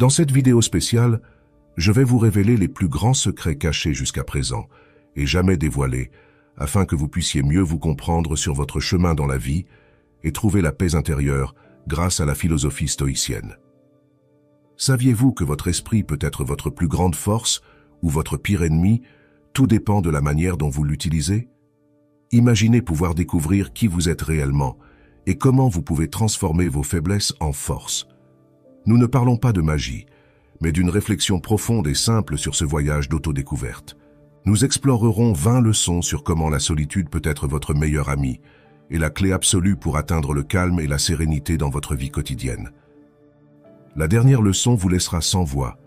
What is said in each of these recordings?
Dans cette vidéo spéciale, je vais vous révéler les plus grands secrets cachés jusqu'à présent et jamais dévoilés, afin que vous puissiez mieux vous comprendre sur votre chemin dans la vie et trouver la paix intérieure grâce à la philosophie stoïcienne. Saviez-vous que votre esprit peut être votre plus grande force ou votre pire ennemi? Tout dépend de la manière dont vous l'utilisez. Imaginez pouvoir découvrir qui vous êtes réellement et comment vous pouvez transformer vos faiblesses en force. Nous ne parlons pas de magie, mais d'une réflexion profonde et simple sur ce voyage d'autodécouverte. Nous explorerons 20 leçons sur comment la solitude peut être votre meilleur ami et la clé absolue pour atteindre le calme et la sérénité dans votre vie quotidienne. La dernière leçon vous laissera sans voix.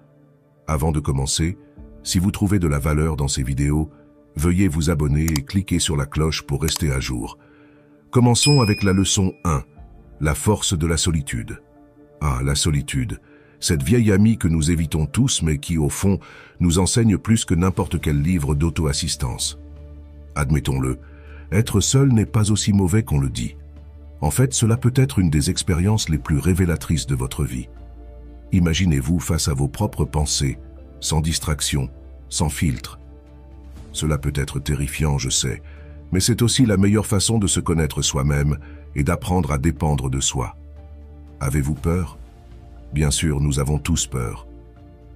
Avant de commencer, si vous trouvez de la valeur dans ces vidéos, veuillez vous abonner et cliquer sur la cloche pour rester à jour. Commençons avec la leçon 1, la force de la solitude. Ah, la solitude, cette vieille amie que nous évitons tous mais qui, au fond, nous enseigne plus que n'importe quel livre d'auto-assistance. Admettons-le, être seul n'est pas aussi mauvais qu'on le dit. En fait, cela peut être une des expériences les plus révélatrices de votre vie. Imaginez-vous face à vos propres pensées, sans distraction, sans filtre. Cela peut être terrifiant, je sais, mais c'est aussi la meilleure façon de se connaître soi-même et d'apprendre à dépendre de soi. Avez-vous peur? Bien sûr, nous avons tous peur.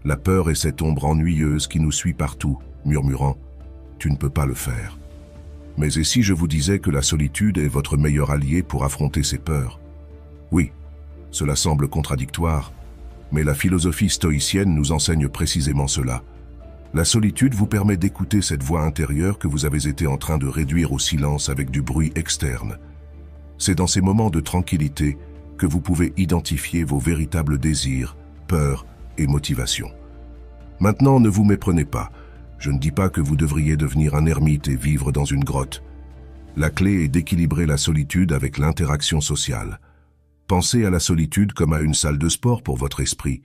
La peur est cette ombre ennuyeuse qui nous suit partout, murmurant « Tu ne peux pas le faire ». Mais et si je vous disais que la solitude est votre meilleur allié pour affronter ces peurs? Oui, cela semble contradictoire, mais la philosophie stoïcienne nous enseigne précisément cela. La solitude vous permet d'écouter cette voix intérieure que vous avez été en train de réduire au silence avec du bruit externe. C'est dans ces moments de tranquillité que vous pouvez identifier vos véritables désirs, peurs et motivations. Maintenant, ne vous méprenez pas. Je ne dis pas que vous devriez devenir un ermite et vivre dans une grotte. La clé est d'équilibrer la solitude avec l'interaction sociale. Pensez à la solitude comme à une salle de sport pour votre esprit,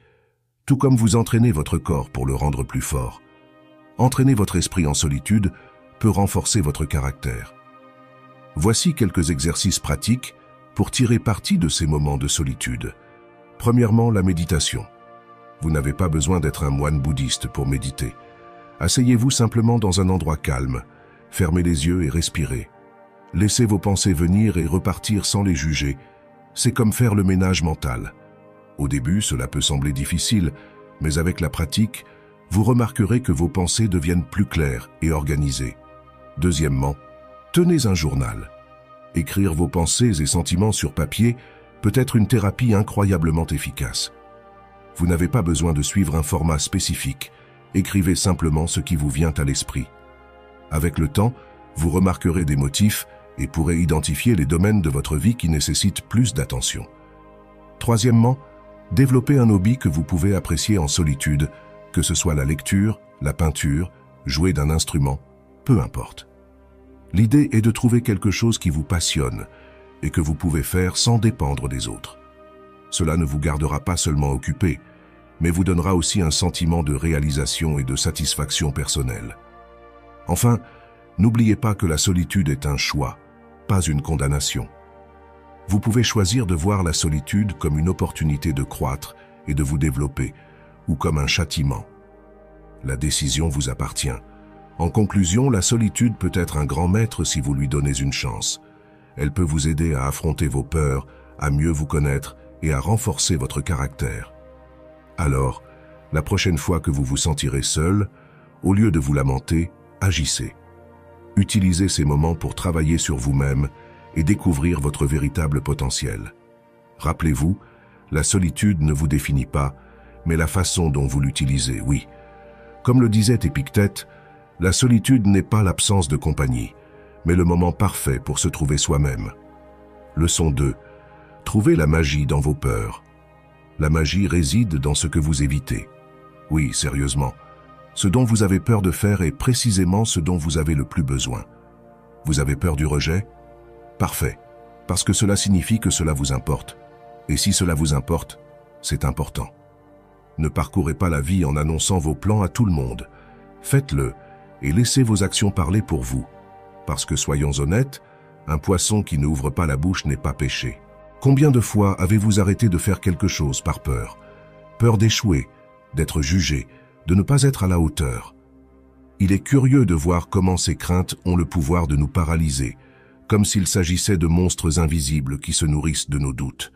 tout comme vous entraînez votre corps pour le rendre plus fort. Entraîner votre esprit en solitude peut renforcer votre caractère. Voici quelques exercices pratiques pour tirer parti de ces moments de solitude. Premièrement, la méditation. Vous n'avez pas besoin d'être un moine bouddhiste pour méditer. Asseyez-vous simplement dans un endroit calme, fermez les yeux et respirez. Laissez vos pensées venir et repartir sans les juger. C'est comme faire le ménage mental. Au début, cela peut sembler difficile, mais avec la pratique, vous remarquerez que vos pensées deviennent plus claires et organisées. Deuxièmement, tenez un journal. Écrire vos pensées et sentiments sur papier peut être une thérapie incroyablement efficace. Vous n'avez pas besoin de suivre un format spécifique. Écrivez simplement ce qui vous vient à l'esprit. Avec le temps, vous remarquerez des motifs et pourrez identifier les domaines de votre vie qui nécessitent plus d'attention. Troisièmement, développez un hobby que vous pouvez apprécier en solitude, que ce soit la lecture, la peinture, jouer d'un instrument, peu importe. L'idée est de trouver quelque chose qui vous passionne et que vous pouvez faire sans dépendre des autres. Cela ne vous gardera pas seulement occupé, mais vous donnera aussi un sentiment de réalisation et de satisfaction personnelle. Enfin, n'oubliez pas que la solitude est un choix, pas une condamnation. Vous pouvez choisir de voir la solitude comme une opportunité de croître et de vous développer, ou comme un châtiment. La décision vous appartient. En conclusion, la solitude peut être un grand maître si vous lui donnez une chance. Elle peut vous aider à affronter vos peurs, à mieux vous connaître et à renforcer votre caractère. Alors, la prochaine fois que vous vous sentirez seul, au lieu de vous lamenter, agissez. Utilisez ces moments pour travailler sur vous-même et découvrir votre véritable potentiel. Rappelez-vous, la solitude ne vous définit pas, mais la façon dont vous l'utilisez, oui. Comme le disait Épictète, la solitude n'est pas l'absence de compagnie, mais le moment parfait pour se trouver soi-même. Leçon 2. Trouvez la magie dans vos peurs. La magie réside dans ce que vous évitez. Oui, sérieusement. Ce dont vous avez peur de faire est précisément ce dont vous avez le plus besoin. Vous avez peur du rejet? Parfait, parce que cela signifie que cela vous importe. Et si cela vous importe, c'est important. Ne parcourez pas la vie en annonçant vos plans à tout le monde. Faites-le et laissez vos actions parler pour vous. Parce que soyons honnêtes, un poisson qui n'ouvre pas la bouche n'est pas pêché. Combien de fois avez-vous arrêté de faire quelque chose par peur? Peur d'échouer, d'être jugé, de ne pas être à la hauteur. Il est curieux de voir comment ces craintes ont le pouvoir de nous paralyser, comme s'il s'agissait de monstres invisibles qui se nourrissent de nos doutes.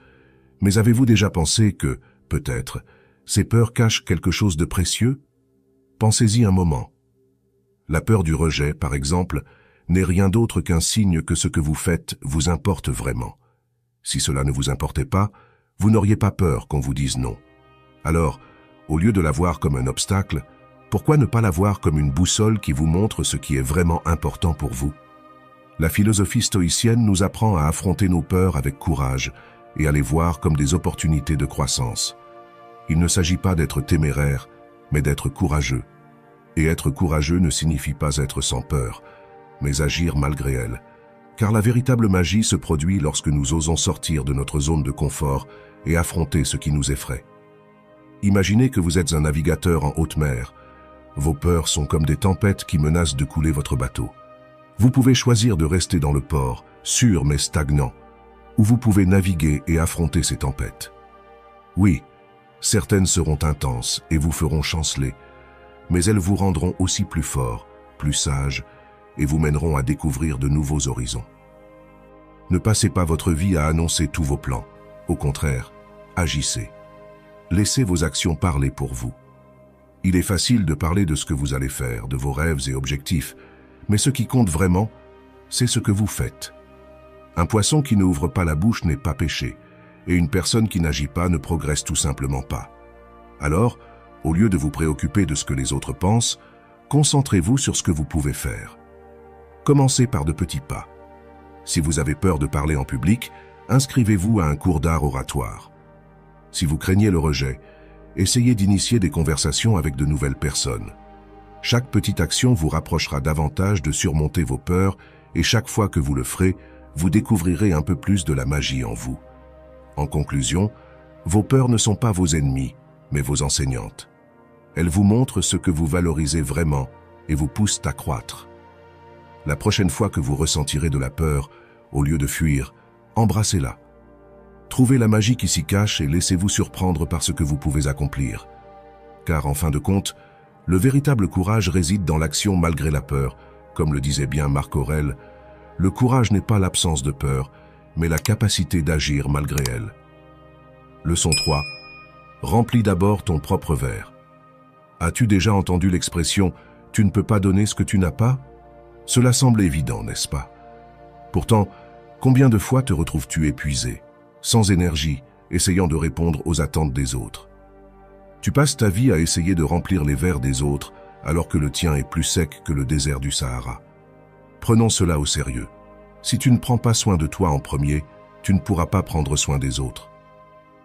Mais avez-vous déjà pensé que, peut-être, ces peurs cachent quelque chose de précieux? Pensez-y un moment. La peur du rejet, par exemple, n'est rien d'autre qu'un signe que ce que vous faites vous importe vraiment. Si cela ne vous importait pas, vous n'auriez pas peur qu'on vous dise non. Alors, au lieu de la voir comme un obstacle, pourquoi ne pas la voir comme une boussole qui vous montre ce qui est vraiment important pour vous? La philosophie stoïcienne nous apprend à affronter nos peurs avec courage et à les voir comme des opportunités de croissance. Il ne s'agit pas d'être téméraire, mais d'être courageux. Et être courageux ne signifie pas être sans peur, mais agir malgré elle. Car la véritable magie se produit lorsque nous osons sortir de notre zone de confort et affronter ce qui nous effraie. Imaginez que vous êtes un navigateur en haute mer. Vos peurs sont comme des tempêtes qui menacent de couler votre bateau. Vous pouvez choisir de rester dans le port, sûr mais stagnant, ou vous pouvez naviguer et affronter ces tempêtes. Oui, certaines seront intenses et vous feront chanceler, mais elles vous rendront aussi plus fort, plus sage, et vous mèneront à découvrir de nouveaux horizons. Ne passez pas votre vie à annoncer tous vos plans. Au contraire, agissez. Laissez vos actions parler pour vous. Il est facile de parler de ce que vous allez faire, de vos rêves et objectifs, mais ce qui compte vraiment, c'est ce que vous faites. Un poisson qui n'ouvre pas la bouche n'est pas pêché, et une personne qui n'agit pas ne progresse tout simplement pas. Alors, au lieu de vous préoccuper de ce que les autres pensent, concentrez-vous sur ce que vous pouvez faire. Commencez par de petits pas. Si vous avez peur de parler en public, inscrivez-vous à un cours d'art oratoire. Si vous craignez le rejet, essayez d'initier des conversations avec de nouvelles personnes. Chaque petite action vous rapprochera davantage de surmonter vos peurs et chaque fois que vous le ferez, vous découvrirez un peu plus de la magie en vous. En conclusion, vos peurs ne sont pas vos ennemis, mais vos enseignantes. Elles vous montrent ce que vous valorisez vraiment et vous poussent à croître. La prochaine fois que vous ressentirez de la peur, au lieu de fuir, embrassez-la. Trouvez la magie qui s'y cache et laissez-vous surprendre par ce que vous pouvez accomplir. Car en fin de compte, le véritable courage réside dans l'action malgré la peur. Comme le disait bien Marc Aurèle, le courage n'est pas l'absence de peur, mais la capacité d'agir malgré elle. Leçon 3. Remplis d'abord ton propre verre. As-tu déjà entendu l'expression « tu ne peux pas donner ce que tu n'as pas » ? Cela semble évident, n'est-ce pas? Pourtant, combien de fois te retrouves-tu épuisé, sans énergie, essayant de répondre aux attentes des autres? Tu passes ta vie à essayer de remplir les verres des autres, alors que le tien est plus sec que le désert du Sahara. Prenons cela au sérieux. Si tu ne prends pas soin de toi en premier, tu ne pourras pas prendre soin des autres.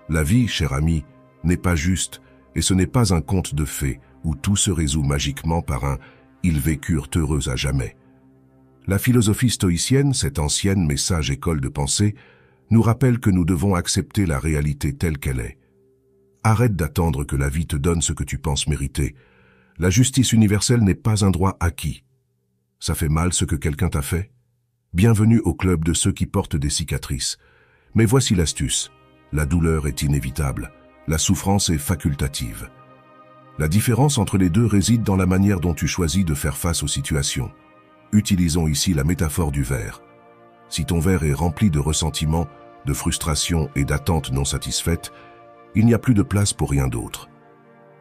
La vie, cher ami, n'est pas juste, et ce n'est pas un conte de fées où tout se résout magiquement par un « ils vécurent heureux à jamais ». La philosophie stoïcienne, cette ancienne mais sage école de pensée, nous rappelle que nous devons accepter la réalité telle qu'elle est. Arrête d'attendre que la vie te donne ce que tu penses mériter. La justice universelle n'est pas un droit acquis. Ça fait mal ce que quelqu'un t'a fait? Bienvenue au club de ceux qui portent des cicatrices. Mais voici l'astuce. La douleur est inévitable. La souffrance est facultative. La différence entre les deux réside dans la manière dont tu choisis de faire face aux situations. Utilisons ici la métaphore du verre. Si ton verre est rempli de ressentiments, de frustrations et d'attentes non satisfaites, il n'y a plus de place pour rien d'autre.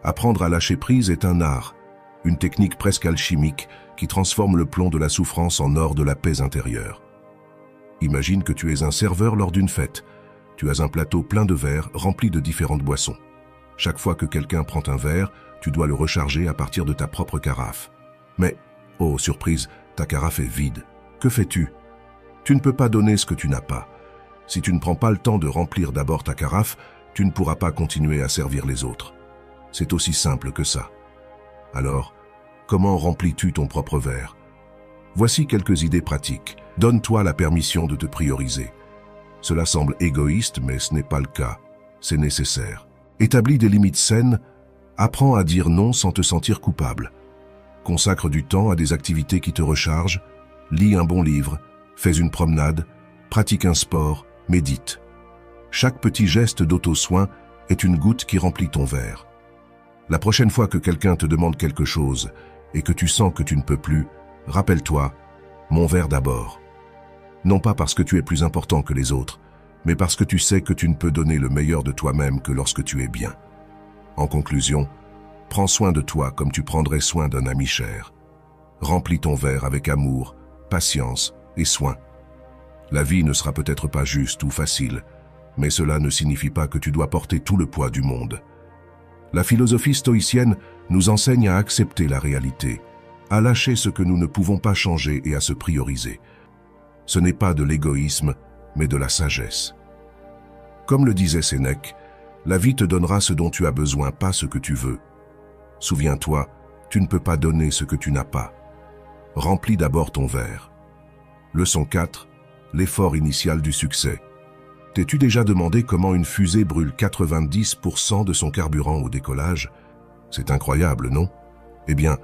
Apprendre à lâcher prise est un art, une technique presque alchimique qui transforme le plomb de la souffrance en or de la paix intérieure. Imagine que tu es un serveur lors d'une fête. Tu as un plateau plein de verres remplis de différentes boissons. Chaque fois que quelqu'un prend un verre, tu dois le recharger à partir de ta propre carafe. Mais, oh surprise, ta carafe est vide. Que fais-tu? Tu ne peux pas donner ce que tu n'as pas. Si tu ne prends pas le temps de remplir d'abord ta carafe, tu ne pourras pas continuer à servir les autres. C'est aussi simple que ça. Alors, comment remplis-tu ton propre verre? Voici quelques idées pratiques. Donne-toi la permission de te prioriser. Cela semble égoïste, mais ce n'est pas le cas. C'est nécessaire. Établis des limites saines. Apprends à dire non sans te sentir coupable. Consacre du temps à des activités qui te rechargent. Lis un bon livre. Fais une promenade. Pratique un sport. Médite. Chaque petit geste d'auto-soin est une goutte qui remplit ton verre. La prochaine fois que quelqu'un te demande quelque chose et que tu sens que tu ne peux plus, rappelle-toi, mon verre d'abord. Non pas parce que tu es plus important que les autres, mais parce que tu sais que tu ne peux donner le meilleur de toi-même que lorsque tu es bien. En conclusion, prends soin de toi comme tu prendrais soin d'un ami cher. Remplis ton verre avec amour, patience et soin. La vie ne sera peut-être pas juste ou facile, mais cela ne signifie pas que tu dois porter tout le poids du monde. La philosophie stoïcienne nous enseigne à accepter la réalité, à lâcher ce que nous ne pouvons pas changer et à se prioriser. Ce n'est pas de l'égoïsme, mais de la sagesse. Comme le disait Sénèque, la vie te donnera ce dont tu as besoin, pas ce que tu veux. Souviens-toi, tu ne peux pas donner ce que tu n'as pas. Remplis d'abord ton verre. Leçon 4. L'effort initial du succès. T'es-tu déjà demandé comment une fusée brûle 90% de son carburant au décollage? C'est incroyable, non? Eh bien,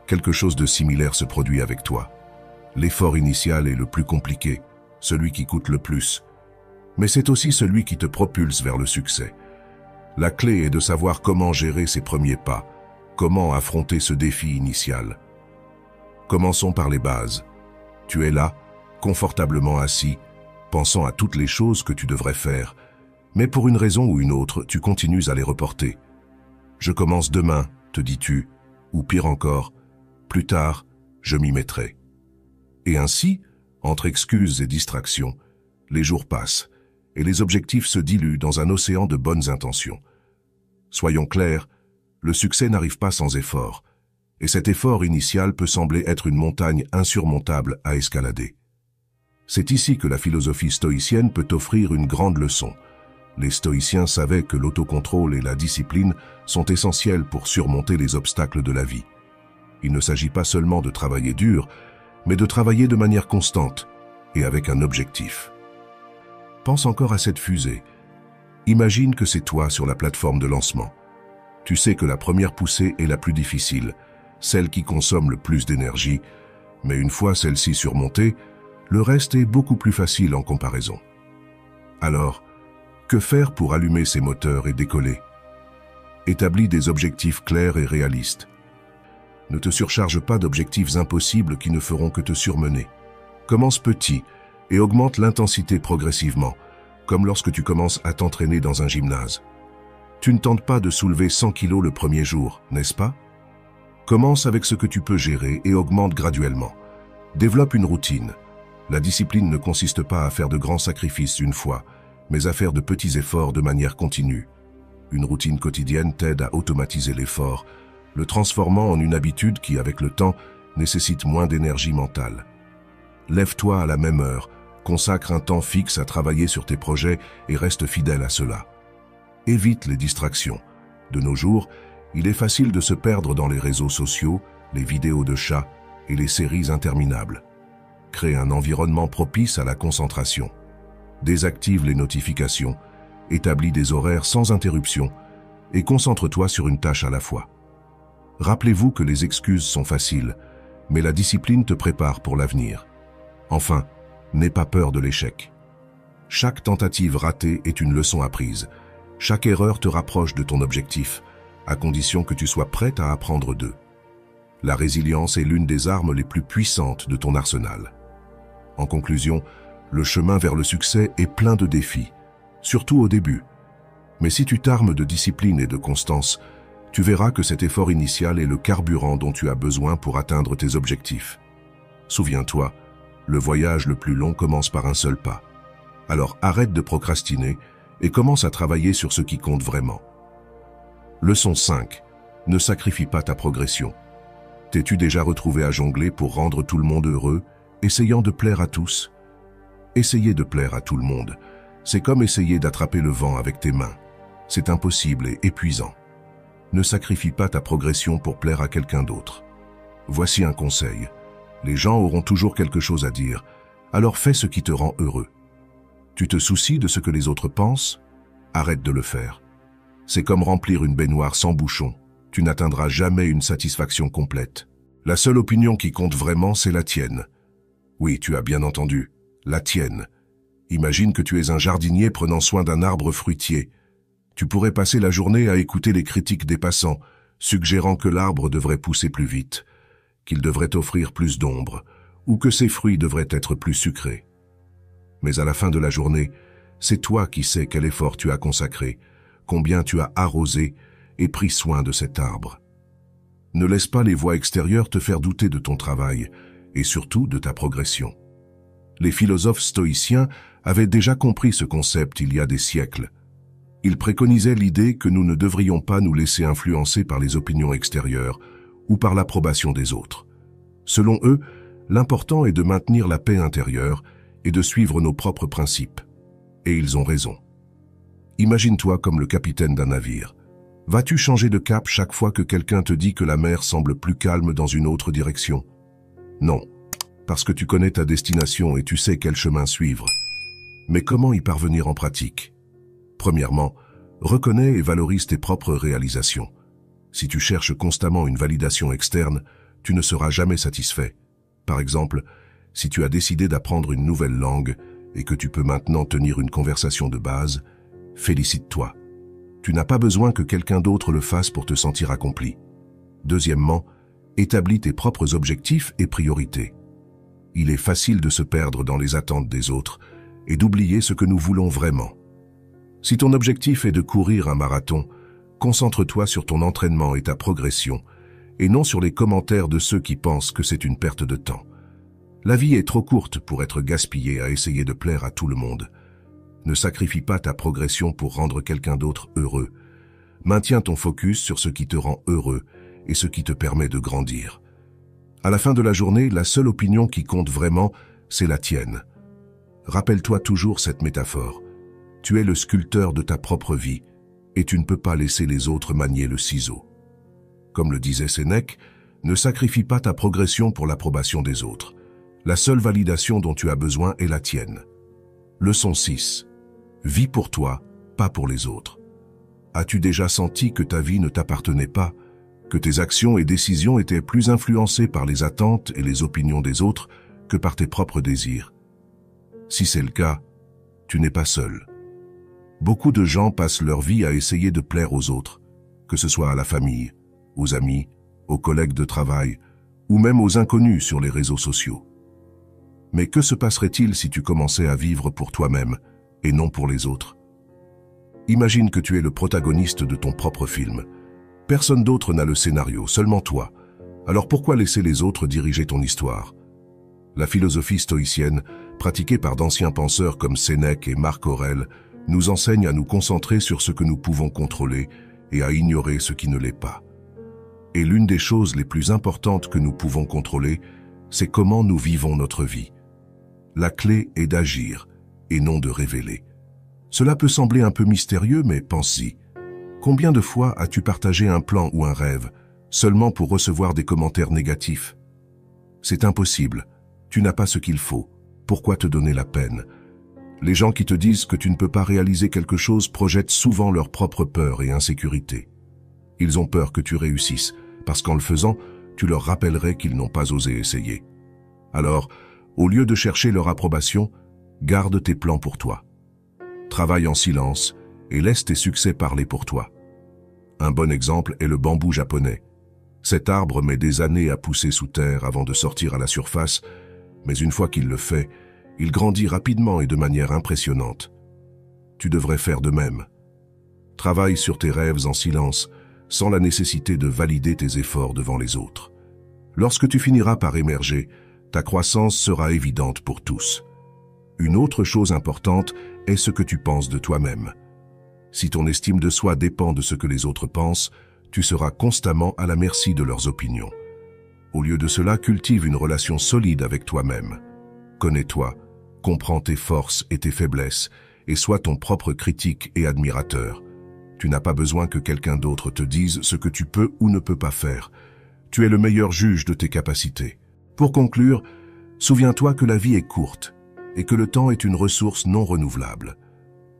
quelque chose de similaire se produit avec toi. L'effort initial est le plus compliqué, celui qui coûte le plus. Mais c'est aussi celui qui te propulse vers le succès. La clé est de savoir comment gérer ses premiers pas, comment affronter ce défi initial. Commençons par les bases. Tu es là, confortablement assis, pensant à toutes les choses que tu devrais faire, mais pour une raison ou une autre, tu continues à les reporter. Je commence demain, te dis-tu, ou pire encore, plus tard, je m'y mettrai. Et ainsi, entre excuses et distractions, les jours passent, et les objectifs se diluent dans un océan de bonnes intentions. Soyons clairs, le succès n'arrive pas sans effort, et cet effort initial peut sembler être une montagne insurmontable à escalader. C'est ici que la philosophie stoïcienne peut offrir une grande leçon. Les stoïciens savaient que l'autocontrôle et la discipline sont essentiels pour surmonter les obstacles de la vie. Il ne s'agit pas seulement de travailler dur, mais de travailler de manière constante et avec un objectif. Pense encore à cette fusée. Imagine que c'est toi sur la plateforme de lancement. Tu sais que la première poussée est la plus difficile, celle qui consomme le plus d'énergie, mais une fois celle-ci surmontée, le reste est beaucoup plus facile en comparaison. Alors, que faire pour allumer ces moteurs et décoller? Établis des objectifs clairs et réalistes. Ne te surcharge pas d'objectifs impossibles qui ne feront que te surmener. Commence petit et augmente l'intensité progressivement, comme lorsque tu commences à t'entraîner dans un gymnase. Tu ne tentes pas de soulever 100 kilos le premier jour, n'est-ce pas? Commence avec ce que tu peux gérer et augmente graduellement. Développe une routine. La discipline ne consiste pas à faire de grands sacrifices une fois, mais à faire de petits efforts de manière continue. Une routine quotidienne t'aide à automatiser l'effort, le transformant en une habitude qui, avec le temps, nécessite moins d'énergie mentale. Lève-toi à la même heure, consacre un temps fixe à travailler sur tes projets et reste fidèle à cela. Évite les distractions. De nos jours, il est facile de se perdre dans les réseaux sociaux, les vidéos de chats et les séries interminables. Crée un environnement propice à la concentration. Désactive les notifications, établis des horaires sans interruption et concentre-toi sur une tâche à la fois. Rappelez-vous que les excuses sont faciles, mais la discipline te prépare pour l'avenir. Enfin, n'aie pas peur de l'échec. Chaque tentative ratée est une leçon apprise. Chaque erreur te rapproche de ton objectif, à condition que tu sois prête à apprendre d'eux. La résilience est l'une des armes les plus puissantes de ton arsenal. En conclusion, le chemin vers le succès est plein de défis, surtout au début. Mais si tu t'armes de discipline et de constance, tu verras que cet effort initial est le carburant dont tu as besoin pour atteindre tes objectifs. Souviens-toi, le voyage le plus long commence par un seul pas. Alors arrête de procrastiner et commence à travailler sur ce qui compte vraiment. Leçon 5. Ne sacrifie pas ta progression. T'es-tu déjà retrouvé à jongler pour rendre tout le monde heureux, essayant de plaire à tous? Essayer de plaire à tout le monde, c'est comme essayer d'attraper le vent avec tes mains. C'est impossible et épuisant. Ne sacrifie pas ta progression pour plaire à quelqu'un d'autre. Voici un conseil. Les gens auront toujours quelque chose à dire, alors fais ce qui te rend heureux. Tu te soucies de ce que les autres pensent? Arrête de le faire. C'est comme remplir une baignoire sans bouchon. Tu n'atteindras jamais une satisfaction complète. La seule opinion qui compte vraiment, c'est la tienne. Oui, tu as bien entendu, la tienne. Imagine que tu es un jardinier prenant soin d'un arbre fruitier. Tu pourrais passer la journée à écouter les critiques des passants, suggérant que l'arbre devrait pousser plus vite, qu'il devrait offrir plus d'ombre, ou que ses fruits devraient être plus sucrés. Mais à la fin de la journée, c'est toi qui sais quel effort tu as consacré, combien tu as arrosé et pris soin de cet arbre. Ne laisse pas les voix extérieures te faire douter de ton travail, et surtout de ta progression. Les philosophes stoïciens avaient déjà compris ce concept il y a des siècles. Ils préconisaient l'idée que nous ne devrions pas nous laisser influencer par les opinions extérieures ou par l'approbation des autres. Selon eux, l'important est de maintenir la paix intérieure et de suivre nos propres principes. Et ils ont raison. Imagine-toi comme le capitaine d'un navire. Vas-tu changer de cap chaque fois que quelqu'un te dit que la mer semble plus calme dans une autre direction? Non, parce que tu connais ta destination et tu sais quel chemin suivre. Mais comment y parvenir en pratique? Premièrement, reconnais et valorise tes propres réalisations. Si tu cherches constamment une validation externe, tu ne seras jamais satisfait. Par exemple, si tu as décidé d'apprendre une nouvelle langue et que tu peux maintenant tenir une conversation de base, félicite-toi. Tu n'as pas besoin que quelqu'un d'autre le fasse pour te sentir accompli. Deuxièmement, établis tes propres objectifs et priorités. Il est facile de se perdre dans les attentes des autres et d'oublier ce que nous voulons vraiment. Si ton objectif est de courir un marathon, concentre-toi sur ton entraînement et ta progression, et non sur les commentaires de ceux qui pensent que c'est une perte de temps. La vie est trop courte pour être gaspillée à essayer de plaire à tout le monde. Ne sacrifie pas ta progression pour rendre quelqu'un d'autre heureux. Maintiens ton focus sur ce qui te rend heureux et ce qui te permet de grandir. À la fin de la journée, la seule opinion qui compte vraiment, c'est la tienne. Rappelle-toi toujours cette métaphore. Tu es le sculpteur de ta propre vie et tu ne peux pas laisser les autres manier le ciseau. Comme le disait Sénèque, ne sacrifie pas ta progression pour l'approbation des autres. La seule validation dont tu as besoin est la tienne. Leçon 6. Vis pour toi, pas pour les autres. As-tu déjà senti que ta vie ne t'appartenait pas, que tes actions et décisions étaient plus influencées par les attentes et les opinions des autres que par tes propres désirs? Si c'est le cas, tu n'es pas seul. Beaucoup de gens passent leur vie à essayer de plaire aux autres, que ce soit à la famille, aux amis, aux collègues de travail, ou même aux inconnus sur les réseaux sociaux. Mais que se passerait-il si tu commençais à vivre pour toi-même et non pour les autres? Imagine que tu es le protagoniste de ton propre film. Personne d'autre n'a le scénario, seulement toi. Alors pourquoi laisser les autres diriger ton histoire? La philosophie stoïcienne, pratiquée par d'anciens penseurs comme Sénèque et Marc Aurèle, nous enseigne à nous concentrer sur ce que nous pouvons contrôler et à ignorer ce qui ne l'est pas. Et l'une des choses les plus importantes que nous pouvons contrôler, c'est comment nous vivons notre vie. La clé est d'agir et non de révéler. Cela peut sembler un peu mystérieux, mais pense-y. Combien de fois as-tu partagé un plan ou un rêve seulement pour recevoir des commentaires négatifs? C'est impossible. Tu n'as pas ce qu'il faut. Pourquoi te donner la peine? Les gens qui te disent que tu ne peux pas réaliser quelque chose projettent souvent leurs propres peurs et insécurités. Ils ont peur que tu réussisses, parce qu'en le faisant, tu leur rappellerais qu'ils n'ont pas osé essayer. Alors, au lieu de chercher leur approbation, garde tes plans pour toi. Travaille en silence et laisse tes succès parler pour toi. Un bon exemple est le bambou japonais. Cet arbre met des années à pousser sous terre avant de sortir à la surface, mais une fois qu'il le fait, il grandit rapidement et de manière impressionnante. Tu devrais faire de même. Travaille sur tes rêves en silence, sans la nécessité de valider tes efforts devant les autres. Lorsque tu finiras par émerger, ta croissance sera évidente pour tous. Une autre chose importante est ce que tu penses de toi-même. Si ton estime de soi dépend de ce que les autres pensent, tu seras constamment à la merci de leurs opinions. Au lieu de cela, cultive une relation solide avec toi-même. Connais-toi, comprends tes forces et tes faiblesses, et sois ton propre critique et admirateur. Tu n'as pas besoin que quelqu'un d'autre te dise ce que tu peux ou ne peux pas faire. Tu es le meilleur juge de tes capacités. Pour conclure, souviens-toi que la vie est courte et que le temps est une ressource non renouvelable.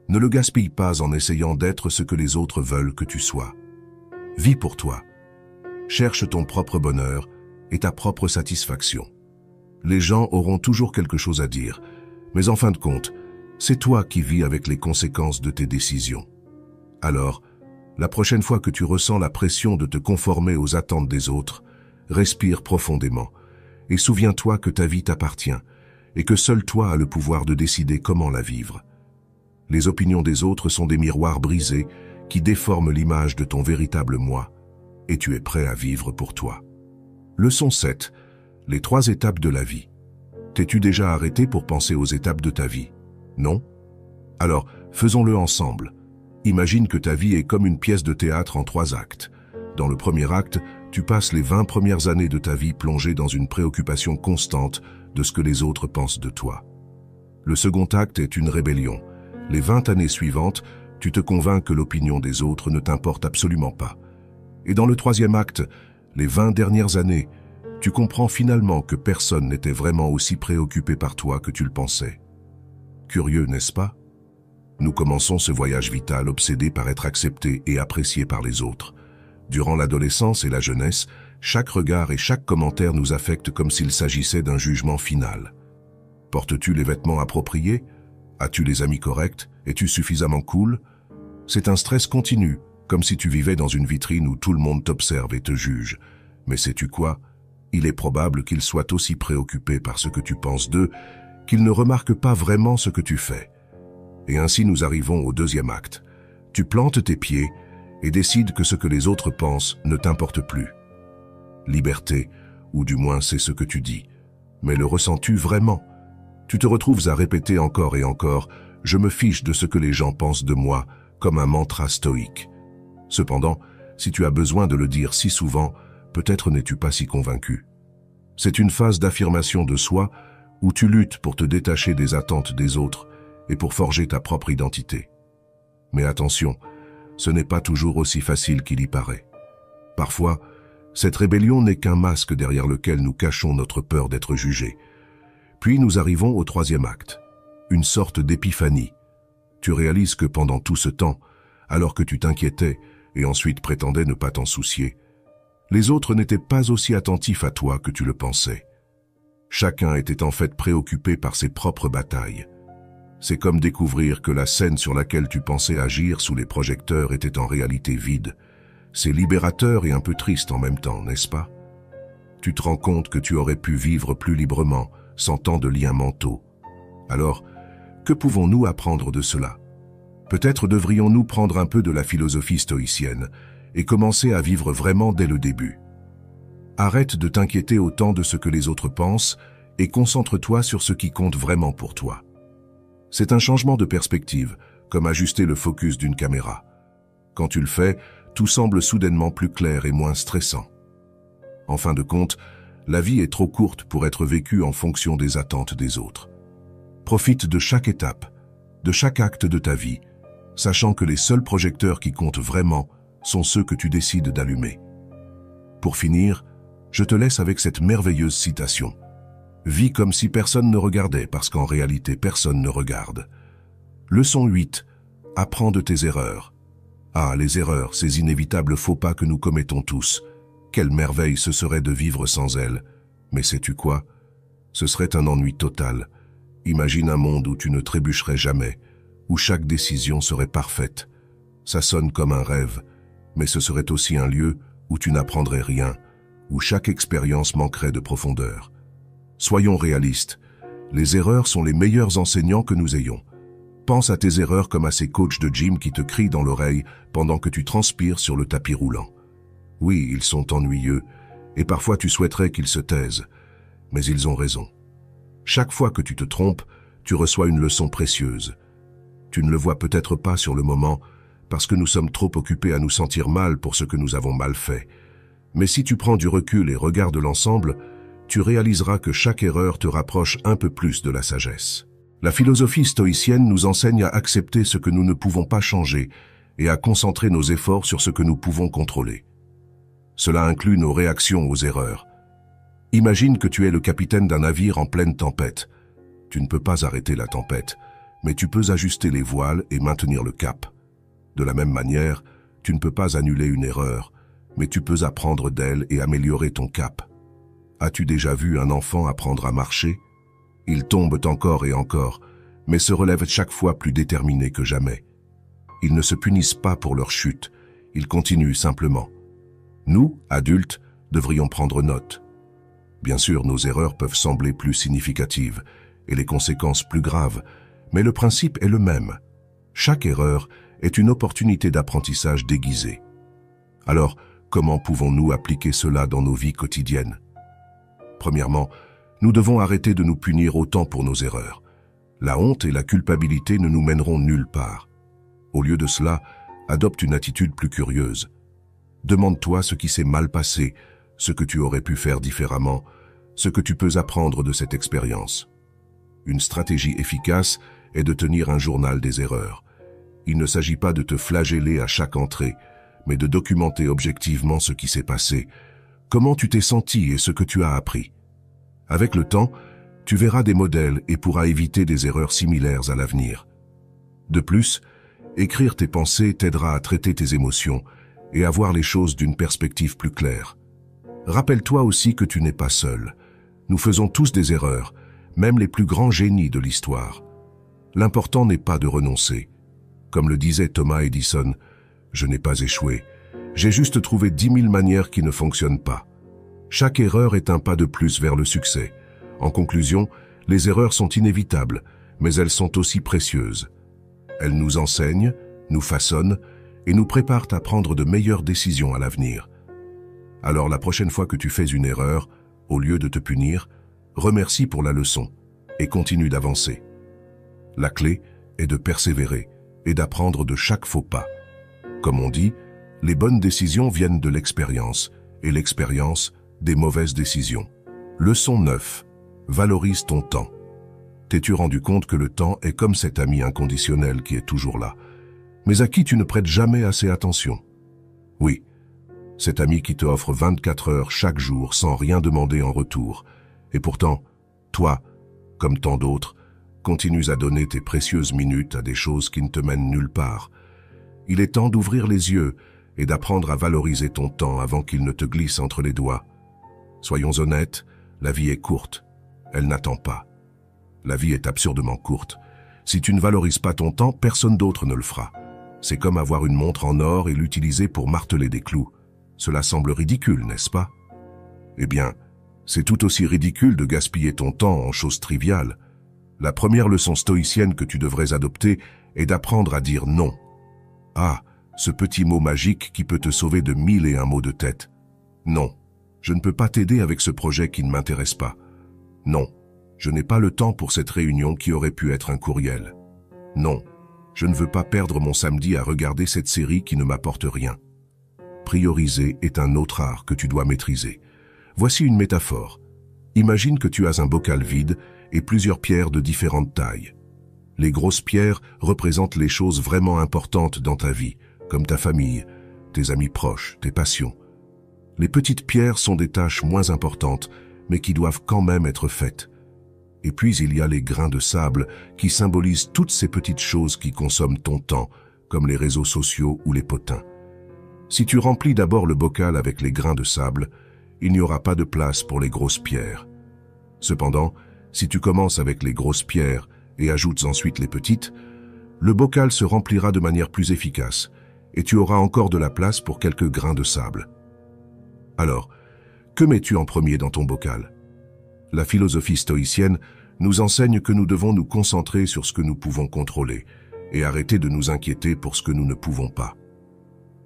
Ne le gaspille pas en essayant d'être ce que les autres veulent que tu sois. Vis pour toi. Cherche ton propre bonheur et ta propre satisfaction. Les gens auront toujours quelque chose à dire, mais en fin de compte, c'est toi qui vis avec les conséquences de tes décisions. Alors, la prochaine fois que tu ressens la pression de te conformer aux attentes des autres, respire profondément et souviens-toi que ta vie t'appartient et que seul toi as le pouvoir de décider comment la vivre. Les opinions des autres sont des miroirs brisés qui déforment l'image de ton véritable moi et tu es prêt à vivre pour toi. Leçon 7. Les 3 étapes de la vie. T'es-tu déjà arrêté pour penser aux étapes de ta vie? Non? Alors, faisons-le ensemble. Imagine que ta vie est comme une pièce de théâtre en 3 actes. Dans le premier acte, tu passes les 20 premières années de ta vie plongée dans une préoccupation constante de ce que les autres pensent de toi. Le second acte est une rébellion. Les 20 années suivantes, tu te convaincs que l'opinion des autres ne t'importe absolument pas. Et dans le troisième acte, les 20 dernières années, tu comprends finalement que personne n'était vraiment aussi préoccupé par toi que tu le pensais. Curieux, n'est-ce pas? Nous commençons ce voyage vital obsédé par être accepté et apprécié par les autres. Durant l'adolescence et la jeunesse, chaque regard et chaque commentaire nous affecte comme s'il s'agissait d'un jugement final. Portes-tu les vêtements appropriés? As-tu les amis corrects? Es-tu suffisamment cool? C'est un stress continu, comme si tu vivais dans une vitrine où tout le monde t'observe et te juge. Mais sais-tu quoi? Il est probable qu'ils soient aussi préoccupés par ce que tu penses d'eux qu'ils ne remarquent pas vraiment ce que tu fais. Et ainsi nous arrivons au deuxième acte. Tu plantes tes pieds et décides que ce que les autres pensent ne t'importe plus. Liberté, ou du moins c'est ce que tu dis. Mais le ressens-tu vraiment? Tu te retrouves à répéter encore et encore « Je me fiche de ce que les gens pensent de moi » comme un mantra stoïque. Cependant, si tu as besoin de le dire si souvent, peut-être n'es-tu pas si convaincu. C'est une phase d'affirmation de soi où tu luttes pour te détacher des attentes des autres et pour forger ta propre identité. Mais attention, ce n'est pas toujours aussi facile qu'il y paraît. Parfois, cette rébellion n'est qu'un masque derrière lequel nous cachons notre peur d'être jugés. Puis nous arrivons au troisième acte, une sorte d'épiphanie. Tu réalises que pendant tout ce temps, alors que tu t'inquiétais et ensuite prétendais ne pas t'en soucier, les autres n'étaient pas aussi attentifs à toi que tu le pensais. Chacun était en fait préoccupé par ses propres batailles. C'est comme découvrir que la scène sur laquelle tu pensais agir sous les projecteurs était en réalité vide. C'est libérateur et un peu triste en même temps, n'est-ce pas? Tu te rends compte que tu aurais pu vivre plus librement, sans tant de liens mentaux. Alors, que pouvons-nous apprendre de cela? Peut-être devrions-nous prendre un peu de la philosophie stoïcienne et commencer à vivre vraiment dès le début. Arrête de t'inquiéter autant de ce que les autres pensent et concentre-toi sur ce qui compte vraiment pour toi. C'est un changement de perspective, comme ajuster le focus d'une caméra. Quand tu le fais, tout semble soudainement plus clair et moins stressant. En fin de compte, la vie est trop courte pour être vécue en fonction des attentes des autres. Profite de chaque étape, de chaque acte de ta vie, sachant que les seuls projecteurs qui comptent vraiment sont ceux que tu décides d'allumer. Pour finir, je te laisse avec cette merveilleuse citation. Vis comme si personne ne regardait parce qu'en réalité personne ne regarde. Leçon 8. Apprends de tes erreurs. Ah, les erreurs, ces inévitables faux pas que nous commettons tous. Quelle merveille ce serait de vivre sans elles. Mais sais-tu quoi? Ce serait un ennui total. Imagine un monde où tu ne trébucherais jamais, où chaque décision serait parfaite. Ça sonne comme un rêve, mais ce serait aussi un lieu où tu n'apprendrais rien, où chaque expérience manquerait de profondeur. Soyons réalistes, les erreurs sont les meilleurs enseignants que nous ayons. Pense à tes erreurs comme à ces coachs de gym qui te crient dans l'oreille pendant que tu transpires sur le tapis roulant. Oui, ils sont ennuyeux, et parfois tu souhaiterais qu'ils se taisent, mais ils ont raison. Chaque fois que tu te trompes, tu reçois une leçon précieuse. Tu ne le vois peut-être pas sur le moment, parce que nous sommes trop occupés à nous sentir mal pour ce que nous avons mal fait. Mais si tu prends du recul et regardes l'ensemble, tu réaliseras que chaque erreur te rapproche un peu plus de la sagesse. La philosophie stoïcienne nous enseigne à accepter ce que nous ne pouvons pas changer et à concentrer nos efforts sur ce que nous pouvons contrôler. Cela inclut nos réactions aux erreurs. Imagine que tu es le capitaine d'un navire en pleine tempête. Tu ne peux pas arrêter la tempête, mais tu peux ajuster les voiles et maintenir le cap. De la même manière, tu ne peux pas annuler une erreur, mais tu peux apprendre d'elle et améliorer ton cap. As-tu déjà vu un enfant apprendre à marcher? Ils tombent encore et encore, mais se relèvent chaque fois plus déterminés que jamais. Ils ne se punissent pas pour leur chute, ils continuent simplement. Nous, adultes, devrions prendre note. Bien sûr, nos erreurs peuvent sembler plus significatives et les conséquences plus graves, mais le principe est le même. Chaque erreur est une opportunité d'apprentissage déguisée. Alors, comment pouvons-nous appliquer cela dans nos vies quotidiennes? Premièrement, nous devons arrêter de nous punir autant pour nos erreurs. La honte et la culpabilité ne nous mèneront nulle part. Au lieu de cela, adopte une attitude plus curieuse. Demande-toi ce qui s'est mal passé, ce que tu aurais pu faire différemment, ce que tu peux apprendre de cette expérience. Une stratégie efficace est de tenir un journal des erreurs. Il ne s'agit pas de te flageller à chaque entrée, mais de documenter objectivement ce qui s'est passé, comment tu t'es senti et ce que tu as appris. Avec le temps, tu verras des modèles et pourras éviter des erreurs similaires à l'avenir. De plus, écrire tes pensées t'aidera à traiter tes émotions et à voir les choses d'une perspective plus claire. Rappelle-toi aussi que tu n'es pas seul. Nous faisons tous des erreurs, même les plus grands génies de l'histoire. L'important n'est pas de renoncer. Comme le disait Thomas Edison, « Je n'ai pas échoué. J'ai juste trouvé 10 000 manières qui ne fonctionnent pas. » Chaque erreur est un pas de plus vers le succès. En conclusion, les erreurs sont inévitables, mais elles sont aussi précieuses. Elles nous enseignent, nous façonnent et nous préparent à prendre de meilleures décisions à l'avenir. Alors la prochaine fois que tu fais une erreur, au lieu de te punir, remercie pour la leçon et continue d'avancer. La clé est de persévérer et d'apprendre de chaque faux pas. Comme on dit, les bonnes décisions viennent de l'expérience et l'expérience des mauvaises décisions. Leçon 9. Valorise ton temps. T'es-tu rendu compte que le temps est comme cet ami inconditionnel qui est toujours là, mais à qui tu ne prêtes jamais assez attention? Oui, cet ami qui te offre 24 heures chaque jour sans rien demander en retour. Et pourtant, toi, comme tant d'autres, continues à donner tes précieuses minutes à des choses qui ne te mènent nulle part. Il est temps d'ouvrir les yeux et d'apprendre à valoriser ton temps avant qu'il ne te glisse entre les doigts. Soyons honnêtes, la vie est courte, elle n'attend pas. La vie est absurdement courte. Si tu ne valorises pas ton temps, personne d'autre ne le fera. C'est comme avoir une montre en or et l'utiliser pour marteler des clous. Cela semble ridicule, n'est-ce pas? Eh bien, c'est tout aussi ridicule de gaspiller ton temps en choses triviales. La première leçon stoïcienne que tu devrais adopter est d'apprendre à dire non. Ah, ce petit mot magique qui peut te sauver de 1001 maux de tête. Non, je ne peux pas t'aider avec ce projet qui ne m'intéresse pas. Non, je n'ai pas le temps pour cette réunion qui aurait pu être un courriel. Non, je ne veux pas perdre mon samedi à regarder cette série qui ne m'apporte rien. Prioriser est un autre art que tu dois maîtriser. Voici une métaphore. Imagine que tu as un bocal vide et plusieurs pierres de différentes tailles. Les grosses pierres représentent les choses vraiment importantes dans ta vie, comme ta famille, tes amis proches, tes passions. Les petites pierres sont des tâches moins importantes, mais qui doivent quand même être faites. Et puis il y a les grains de sable qui symbolisent toutes ces petites choses qui consomment ton temps, comme les réseaux sociaux ou les potins. Si tu remplis d'abord le bocal avec les grains de sable, il n'y aura pas de place pour les grosses pierres. Cependant, si tu commences avec les grosses pierres et ajoutes ensuite les petites, le bocal se remplira de manière plus efficace et tu auras encore de la place pour quelques grains de sable. Alors, que mets-tu en premier dans ton bocal? La philosophie stoïcienne nous enseigne que nous devons nous concentrer sur ce que nous pouvons contrôler et arrêter de nous inquiéter pour ce que nous ne pouvons pas.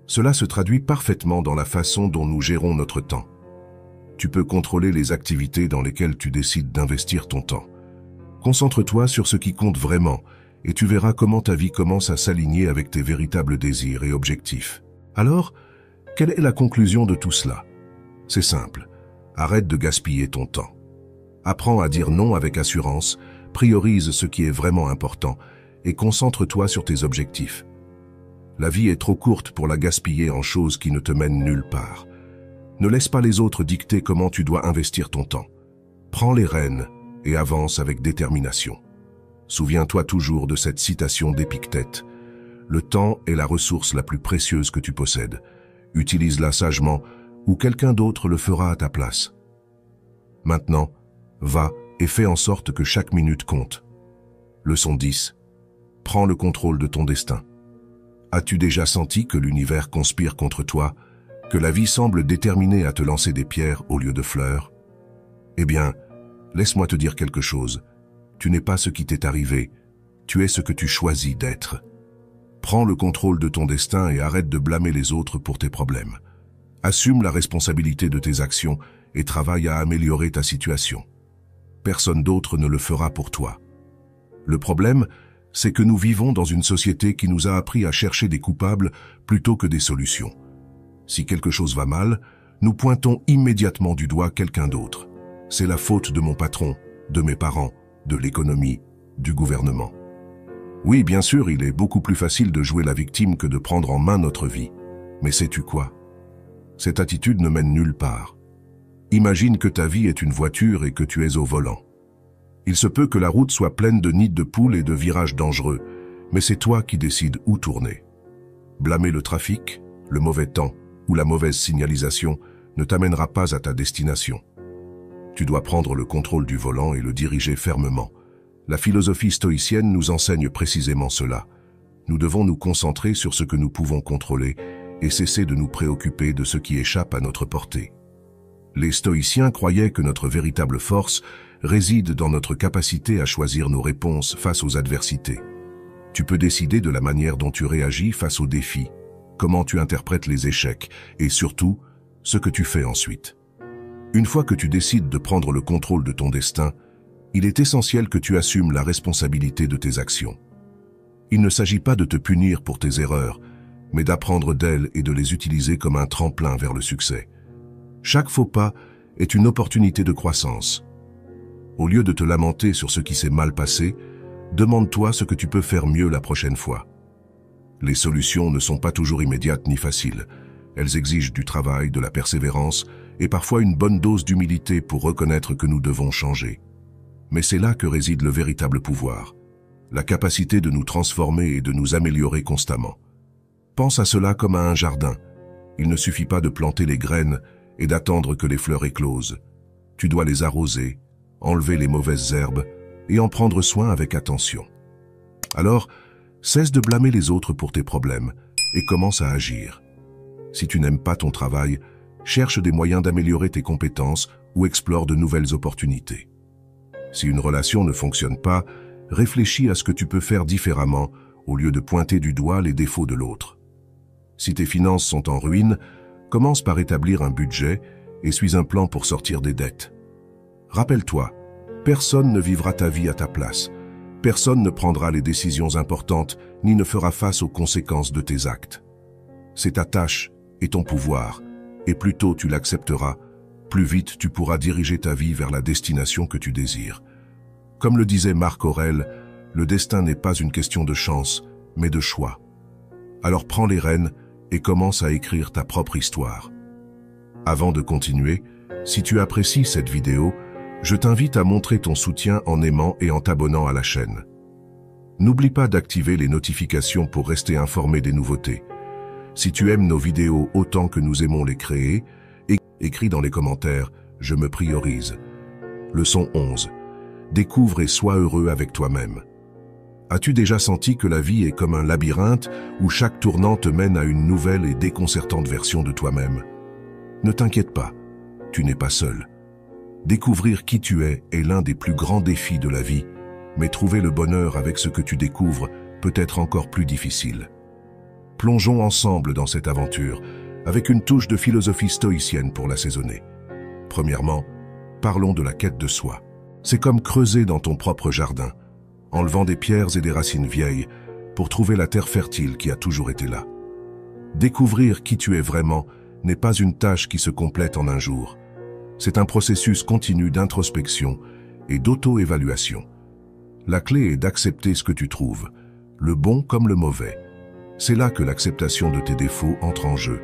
Cela se traduit parfaitement dans la façon dont nous gérons notre temps. Tu peux contrôler les activités dans lesquelles tu décides d'investir ton temps. Concentre-toi sur ce qui compte vraiment et tu verras comment ta vie commence à s'aligner avec tes véritables désirs et objectifs. Alors, quelle est la conclusion de tout cela? C'est simple, arrête de gaspiller ton temps. Apprends à dire non avec assurance, priorise ce qui est vraiment important et concentre-toi sur tes objectifs. La vie est trop courte pour la gaspiller en choses qui ne te mènent nulle part. Ne laisse pas les autres dicter comment tu dois investir ton temps. Prends les rênes et avance avec détermination. Souviens-toi toujours de cette citation d'Épictète. Le temps est la ressource la plus précieuse que tu possèdes. Utilise-la sagement ou quelqu'un d'autre le fera à ta place. Maintenant, va et fais en sorte que chaque minute compte. Leçon 10. Prends le contrôle de ton destin. As-tu déjà senti que l'univers conspire contre toi, que la vie semble déterminée à te lancer des pierres au lieu de fleurs? Eh bien, laisse-moi te dire quelque chose. Tu n'es pas ce qui t'est arrivé, tu es ce que tu choisis d'être. Prends le contrôle de ton destin et arrête de blâmer les autres pour tes problèmes. Assume la responsabilité de tes actions et travaille à améliorer ta situation. Personne d'autre ne le fera pour toi. Le problème, c'est que nous vivons dans une société qui nous a appris à chercher des coupables plutôt que des solutions. Si quelque chose va mal, nous pointons immédiatement du doigt quelqu'un d'autre. C'est la faute de mon patron, de mes parents, de l'économie, du gouvernement. Oui, bien sûr, il est beaucoup plus facile de jouer la victime que de prendre en main notre vie. Mais sais-tu quoi? Cette attitude ne mène nulle part. Imagine que ta vie est une voiture et que tu es au volant. Il se peut que la route soit pleine de nids de poules et de virages dangereux, mais c'est toi qui décides où tourner. Blâmer le trafic, le mauvais temps ou la mauvaise signalisation ne t'amènera pas à ta destination. Tu dois prendre le contrôle du volant et le diriger fermement. La philosophie stoïcienne nous enseigne précisément cela. Nous devons nous concentrer sur ce que nous pouvons contrôler et cesser de nous préoccuper de ce qui échappe à notre portée. Les stoïciens croyaient que notre véritable force réside dans notre capacité à choisir nos réponses face aux adversités. Tu peux décider de la manière dont tu réagis face aux défis, comment tu interprètes les échecs et surtout, ce que tu fais ensuite. Une fois que tu décides de prendre le contrôle de ton destin, il est essentiel que tu assumes la responsabilité de tes actions. Il ne s'agit pas de te punir pour tes erreurs, mais d'apprendre d'elles et de les utiliser comme un tremplin vers le succès. Chaque faux pas est une opportunité de croissance. Au lieu de te lamenter sur ce qui s'est mal passé, demande-toi ce que tu peux faire mieux la prochaine fois. Les solutions ne sont pas toujours immédiates ni faciles. Elles exigent du travail, de la persévérance et parfois une bonne dose d'humilité pour reconnaître que nous devons changer. Mais c'est là que réside le véritable pouvoir, la capacité de nous transformer et de nous améliorer constamment. Pense à cela comme à un jardin. Il ne suffit pas de planter les graines et d'attendre que les fleurs éclosent. Tu dois les arroser, enlever les mauvaises herbes et en prendre soin avec attention. Alors, cesse de blâmer les autres pour tes problèmes et commence à agir. Si tu n'aimes pas ton travail, cherche des moyens d'améliorer tes compétences ou explore de nouvelles opportunités. Si une relation ne fonctionne pas, réfléchis à ce que tu peux faire différemment au lieu de pointer du doigt les défauts de l'autre. Si tes finances sont en ruine, commence par établir un budget et suis un plan pour sortir des dettes. Rappelle-toi, personne ne vivra ta vie à ta place. Personne ne prendra les décisions importantes ni ne fera face aux conséquences de tes actes. C'est ta tâche et ton pouvoir, et plus tôt tu l'accepteras, plus vite tu pourras diriger ta vie vers la destination que tu désires. Comme le disait Marc Aurèle, le destin n'est pas une question de chance, mais de choix. Alors prends les rênes et commence à écrire ta propre histoire. Avant de continuer, si tu apprécies cette vidéo, je t'invite à montrer ton soutien en aimant et en t'abonnant à la chaîne. N'oublie pas d'activer les notifications pour rester informé des nouveautés. Si tu aimes nos vidéos autant que nous aimons les créer, écris dans les commentaires « Je me priorise ». Leçon 11. Découvre et sois heureux avec toi-même. As-tu déjà senti que la vie est comme un labyrinthe où chaque tournant te mène à une nouvelle et déconcertante version de toi-même? Ne t'inquiète pas, tu n'es pas seul. Découvrir qui tu es est l'un des plus grands défis de la vie, mais trouver le bonheur avec ce que tu découvres peut être encore plus difficile. Plongeons ensemble dans cette aventure, avec une touche de philosophie stoïcienne pour l'assaisonner. Premièrement, parlons de la quête de soi. C'est comme creuser dans ton propre jardin, enlevant des pierres et des racines vieilles pour trouver la terre fertile qui a toujours été là. Découvrir qui tu es vraiment n'est pas une tâche qui se complète en un jour. C'est un processus continu d'introspection et d'auto-évaluation. La clé est d'accepter ce que tu trouves, le bon comme le mauvais. C'est là que l'acceptation de tes défauts entre en jeu.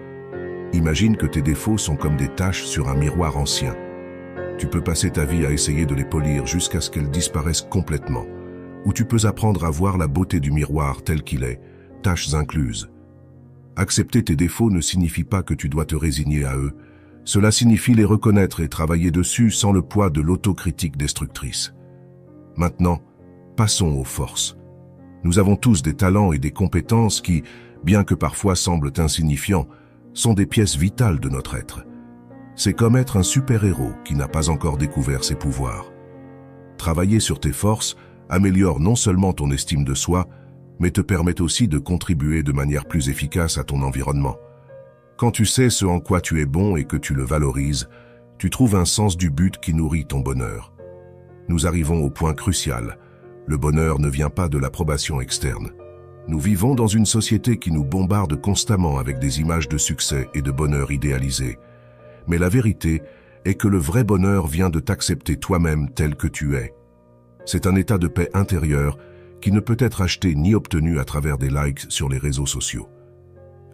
Imagine que tes défauts sont comme des taches sur un miroir ancien. Tu peux passer ta vie à essayer de les polir jusqu'à ce qu'elles disparaissent complètement. Ou tu peux apprendre à voir la beauté du miroir tel qu'il est, taches incluses. Accepter tes défauts ne signifie pas que tu dois te résigner à eux. Cela signifie les reconnaître et travailler dessus sans le poids de l'autocritique destructrice. Maintenant, passons aux forces. Nous avons tous des talents et des compétences qui, bien que parfois semblent insignifiants, sont des pièces vitales de notre être. C'est comme être un super-héros qui n'a pas encore découvert ses pouvoirs. Travailler sur tes forces améliore non seulement ton estime de soi, mais te permet aussi de contribuer de manière plus efficace à ton environnement. Quand tu sais ce en quoi tu es bon et que tu le valorises, tu trouves un sens du but qui nourrit ton bonheur. Nous arrivons au point crucial. Le bonheur ne vient pas de l'approbation externe. Nous vivons dans une société qui nous bombarde constamment avec des images de succès et de bonheur idéalisés. Mais la vérité est que le vrai bonheur vient de t'accepter toi-même tel que tu es. C'est un état de paix intérieure qui ne peut être acheté ni obtenu à travers des likes sur les réseaux sociaux.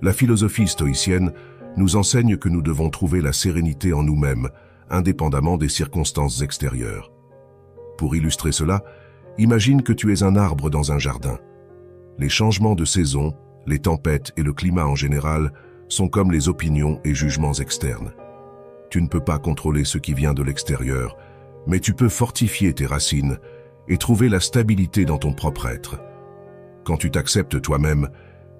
La philosophie stoïcienne nous enseigne que nous devons trouver la sérénité en nous-mêmes, indépendamment des circonstances extérieures. Pour illustrer cela, imagine que tu es un arbre dans un jardin. Les changements de saison, les tempêtes et le climat en général sont comme les opinions et jugements externes. Tu ne peux pas contrôler ce qui vient de l'extérieur, mais tu peux fortifier tes racines et trouver la stabilité dans ton propre être. Quand tu t'acceptes toi-même,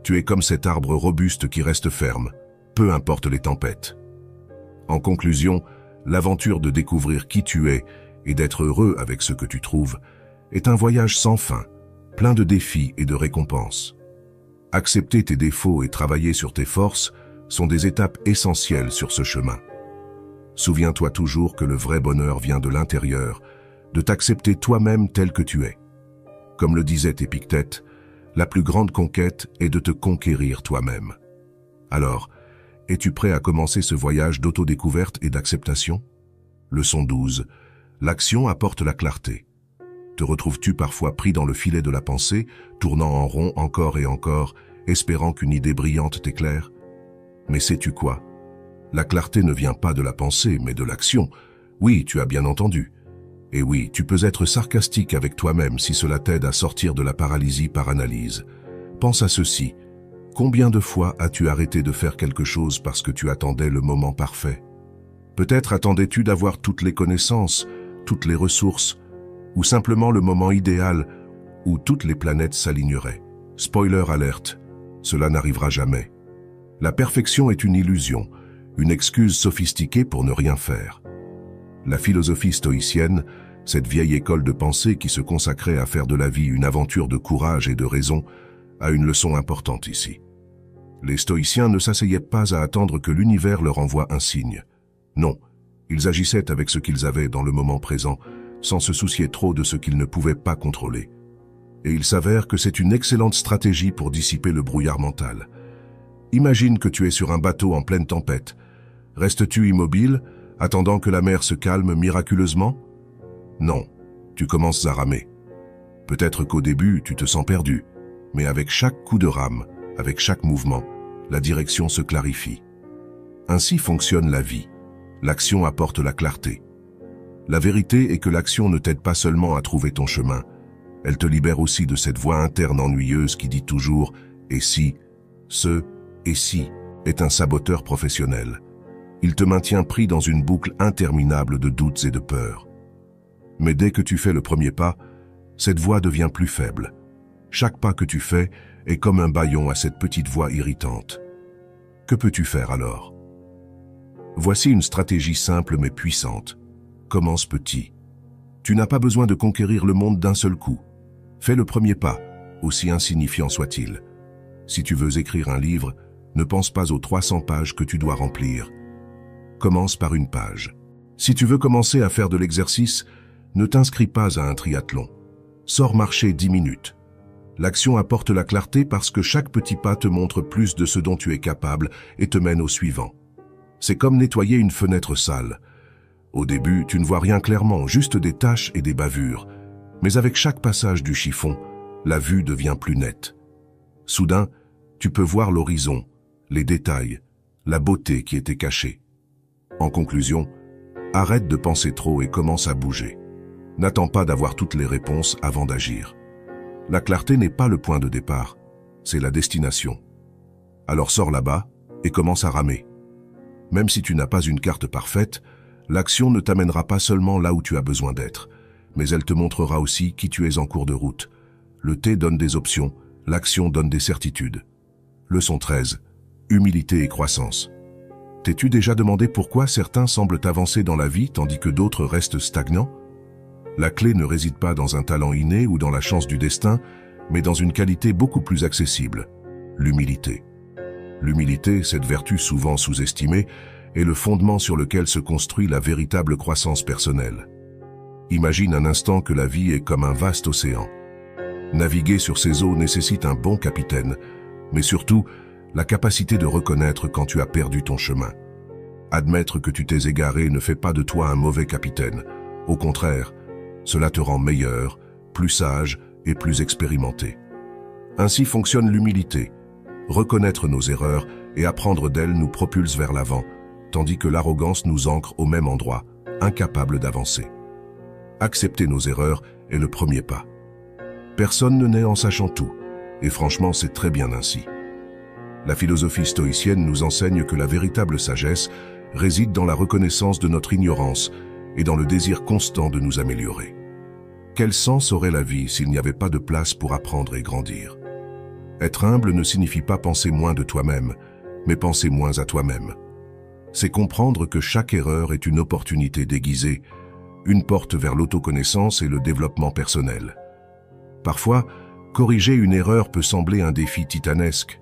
tu es comme cet arbre robuste qui reste ferme, peu importe les tempêtes. En conclusion, l'aventure de découvrir qui tu es et d'être heureux avec ce que tu trouves est un voyage sans fin, plein de défis et de récompenses. Accepter tes défauts et travailler sur tes forces sont des étapes essentielles sur ce chemin. Souviens-toi toujours que le vrai bonheur vient de l'intérieur, de t'accepter toi-même tel que tu es. Comme le disait Épictète, la plus grande conquête est de te conquérir toi-même. Alors, es-tu prêt à commencer ce voyage d'autodécouverte et d'acceptation? Leçon 12. L'action apporte la clarté. Te retrouves-tu parfois pris dans le filet de la pensée, tournant en rond encore et encore, espérant qu'une idée brillante t'éclaire? Mais sais-tu quoi? La clarté ne vient pas de la pensée, mais de l'action. Oui, tu as bien entendu. Et oui, tu peux être sarcastique avec toi-même si cela t'aide à sortir de la paralysie par analyse. Pense à ceci. Combien de fois as-tu arrêté de faire quelque chose parce que tu attendais le moment parfait? Peut-être attendais-tu d'avoir toutes les connaissances, toutes les ressources, ou simplement le moment idéal où toutes les planètes s'aligneraient. Spoiler alerte, cela n'arrivera jamais. La perfection est une illusion, une excuse sophistiquée pour ne rien faire. La philosophie stoïcienne, cette vieille école de pensée qui se consacrait à faire de la vie une aventure de courage et de raison, a une leçon importante ici. Les stoïciens ne s'asseyaient pas à attendre que l'univers leur envoie un signe. Non, ils agissaient avec ce qu'ils avaient dans le moment présent, sans se soucier trop de ce qu'ils ne pouvaient pas contrôler. Et il s'avère que c'est une excellente stratégie pour dissiper le brouillard mental. Imagine que tu es sur un bateau en pleine tempête. Restes-tu immobile, attendant que la mer se calme miraculeusement? Non, tu commences à ramer. Peut-être qu'au début, tu te sens perdu, mais avec chaque coup de rame, avec chaque mouvement, la direction se clarifie. Ainsi fonctionne la vie. L'action apporte la clarté. La vérité est que l'action ne t'aide pas seulement à trouver ton chemin, elle te libère aussi de cette voix interne ennuyeuse qui dit toujours « et si ?» Ce « et si » est un saboteur professionnel. Il te maintient pris dans une boucle interminable de doutes et de peurs. Mais dès que tu fais le premier pas, cette voix devient plus faible. Chaque pas que tu fais est comme un bâillon à cette petite voix irritante. Que peux-tu faire alors? Voici une stratégie simple mais puissante. Commence petit. Tu n'as pas besoin de conquérir le monde d'un seul coup. Fais le premier pas, aussi insignifiant soit-il. Si tu veux écrire un livre, ne pense pas aux 300 pages que tu dois remplir. Commence par une page. Si tu veux commencer à faire de l'exercice, ne t'inscris pas à un triathlon. Sors marcher 10 minutes. L'action apporte la clarté parce que chaque petit pas te montre plus de ce dont tu es capable et te mène au suivant. C'est comme nettoyer une fenêtre sale. Au début, tu ne vois rien clairement, juste des taches et des bavures. Mais avec chaque passage du chiffon, la vue devient plus nette. Soudain, tu peux voir l'horizon, les détails, la beauté qui était cachée. En conclusion, arrête de penser trop et commence à bouger. N'attends pas d'avoir toutes les réponses avant d'agir. La clarté n'est pas le point de départ, c'est la destination. Alors sors là-bas et commence à ramer. Même si tu n'as pas une carte parfaite, l'action ne t'amènera pas seulement là où tu as besoin d'être, mais elle te montrera aussi qui tu es en cours de route. Le thé donne des options, l'action donne des certitudes. Leçon 13. Humilité et croissance. T'es-tu déjà demandé pourquoi certains semblent avancer dans la vie tandis que d'autres restent stagnants? La clé ne réside pas dans un talent inné ou dans la chance du destin, mais dans une qualité beaucoup plus accessible, l'humilité. L'humilité, cette vertu souvent sous-estimée, est le fondement sur lequel se construit la véritable croissance personnelle. Imagine un instant que la vie est comme un vaste océan. Naviguer sur ces eaux nécessite un bon capitaine, mais surtout la capacité de reconnaître quand tu as perdu ton chemin. Admettre que tu t'es égaré ne fait pas de toi un mauvais capitaine. Au contraire, cela te rend meilleur, plus sage et plus expérimenté. Ainsi fonctionne l'humilité. Reconnaître nos erreurs et apprendre d'elles nous propulse vers l'avant, tandis que l'arrogance nous ancre au même endroit, incapables d'avancer. Accepter nos erreurs est le premier pas. Personne ne naît en sachant tout, et franchement c'est très bien ainsi. La philosophie stoïcienne nous enseigne que la véritable sagesse réside dans la reconnaissance de notre ignorance et dans le désir constant de nous améliorer. Quel sens aurait la vie s'il n'y avait pas de place pour apprendre et grandir? Être humble ne signifie pas penser moins de toi-même, mais penser moins à toi-même. C'est comprendre que chaque erreur est une opportunité déguisée, une porte vers l'autoconnaissance et le développement personnel. Parfois, corriger une erreur peut sembler un défi titanesque,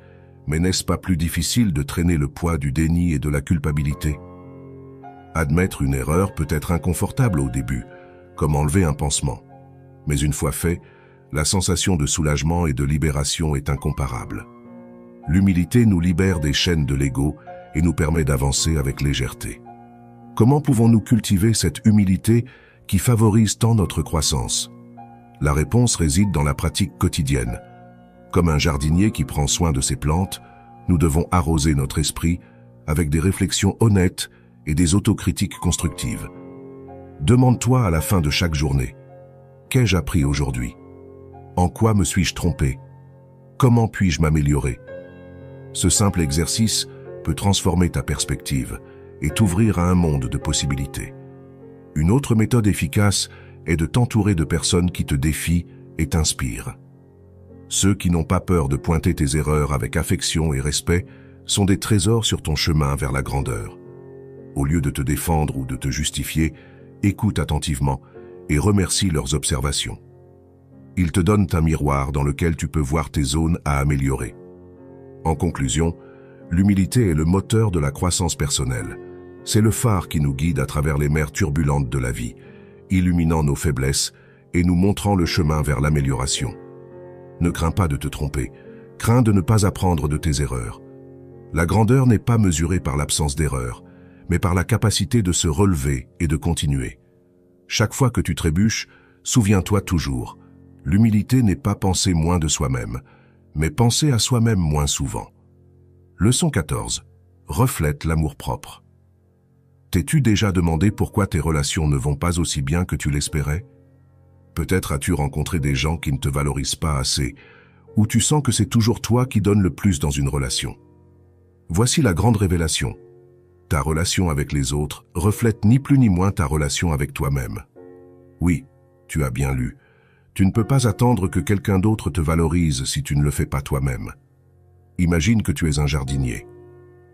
mais n'est-ce pas plus difficile de traîner le poids du déni et de la culpabilité? Admettre une erreur peut être inconfortable au début, comme enlever un pansement. Mais une fois fait, la sensation de soulagement et de libération est incomparable. L'humilité nous libère des chaînes de l'ego et nous permet d'avancer avec légèreté. Comment pouvons-nous cultiver cette humilité qui favorise tant notre croissance? La réponse réside dans la pratique quotidienne. Comme un jardinier qui prend soin de ses plantes, nous devons arroser notre esprit avec des réflexions honnêtes et des autocritiques constructives. Demande-toi à la fin de chaque journée: qu'ai-je appris aujourd'hui? En quoi me suis-je trompé? Comment puis-je m'améliorer? Ce simple exercice peut transformer ta perspective et t'ouvrir à un monde de possibilités. Une autre méthode efficace est de t'entourer de personnes qui te défient et t'inspirent. Ceux qui n'ont pas peur de pointer tes erreurs avec affection et respect sont des trésors sur ton chemin vers la grandeur. Au lieu de te défendre ou de te justifier, écoute attentivement et remercie leurs observations. Ils te donnent un miroir dans lequel tu peux voir tes zones à améliorer. En conclusion, l'humilité est le moteur de la croissance personnelle. C'est le phare qui nous guide à travers les mers turbulentes de la vie, illuminant nos faiblesses et nous montrant le chemin vers l'amélioration. Ne crains pas de te tromper, crains de ne pas apprendre de tes erreurs. La grandeur n'est pas mesurée par l'absence d'erreurs, mais par la capacité de se relever et de continuer. Chaque fois que tu trébuches, souviens-toi toujours, l'humilité n'est pas penser moins de soi-même, mais penser à soi-même moins souvent. Leçon 14. Reflète l'amour-propre. T'es-tu déjà demandé pourquoi tes relations ne vont pas aussi bien que tu l'espérais? Peut-être as-tu rencontré des gens qui ne te valorisent pas assez, ou tu sens que c'est toujours toi qui donnes le plus dans une relation. Voici la grande révélation. Ta relation avec les autres reflète ni plus ni moins ta relation avec toi-même. Oui, tu as bien lu. Tu ne peux pas attendre que quelqu'un d'autre te valorise si tu ne le fais pas toi-même. Imagine que tu es un jardinier.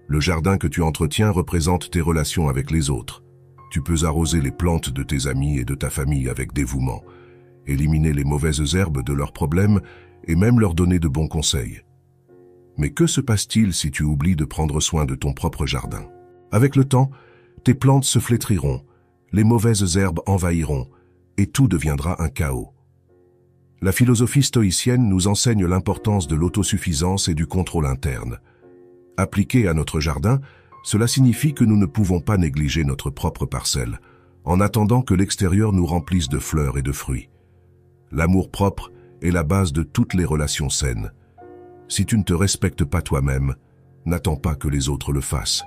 Le jardin que tu entretiens représente tes relations avec les autres. Tu peux arroser les plantes de tes amis et de ta famille avec dévouement, éliminer les mauvaises herbes de leurs problèmes et même leur donner de bons conseils. Mais que se passe-t-il si tu oublies de prendre soin de ton propre jardin? Avec le temps, tes plantes se flétriront, les mauvaises herbes envahiront, et tout deviendra un chaos. La philosophie stoïcienne nous enseigne l'importance de l'autosuffisance et du contrôle interne. Appliqué à notre jardin, cela signifie que nous ne pouvons pas négliger notre propre parcelle, en attendant que l'extérieur nous remplisse de fleurs et de fruits. L'amour-propre est la base de toutes les relations saines. Si tu ne te respectes pas toi-même, n'attends pas que les autres le fassent.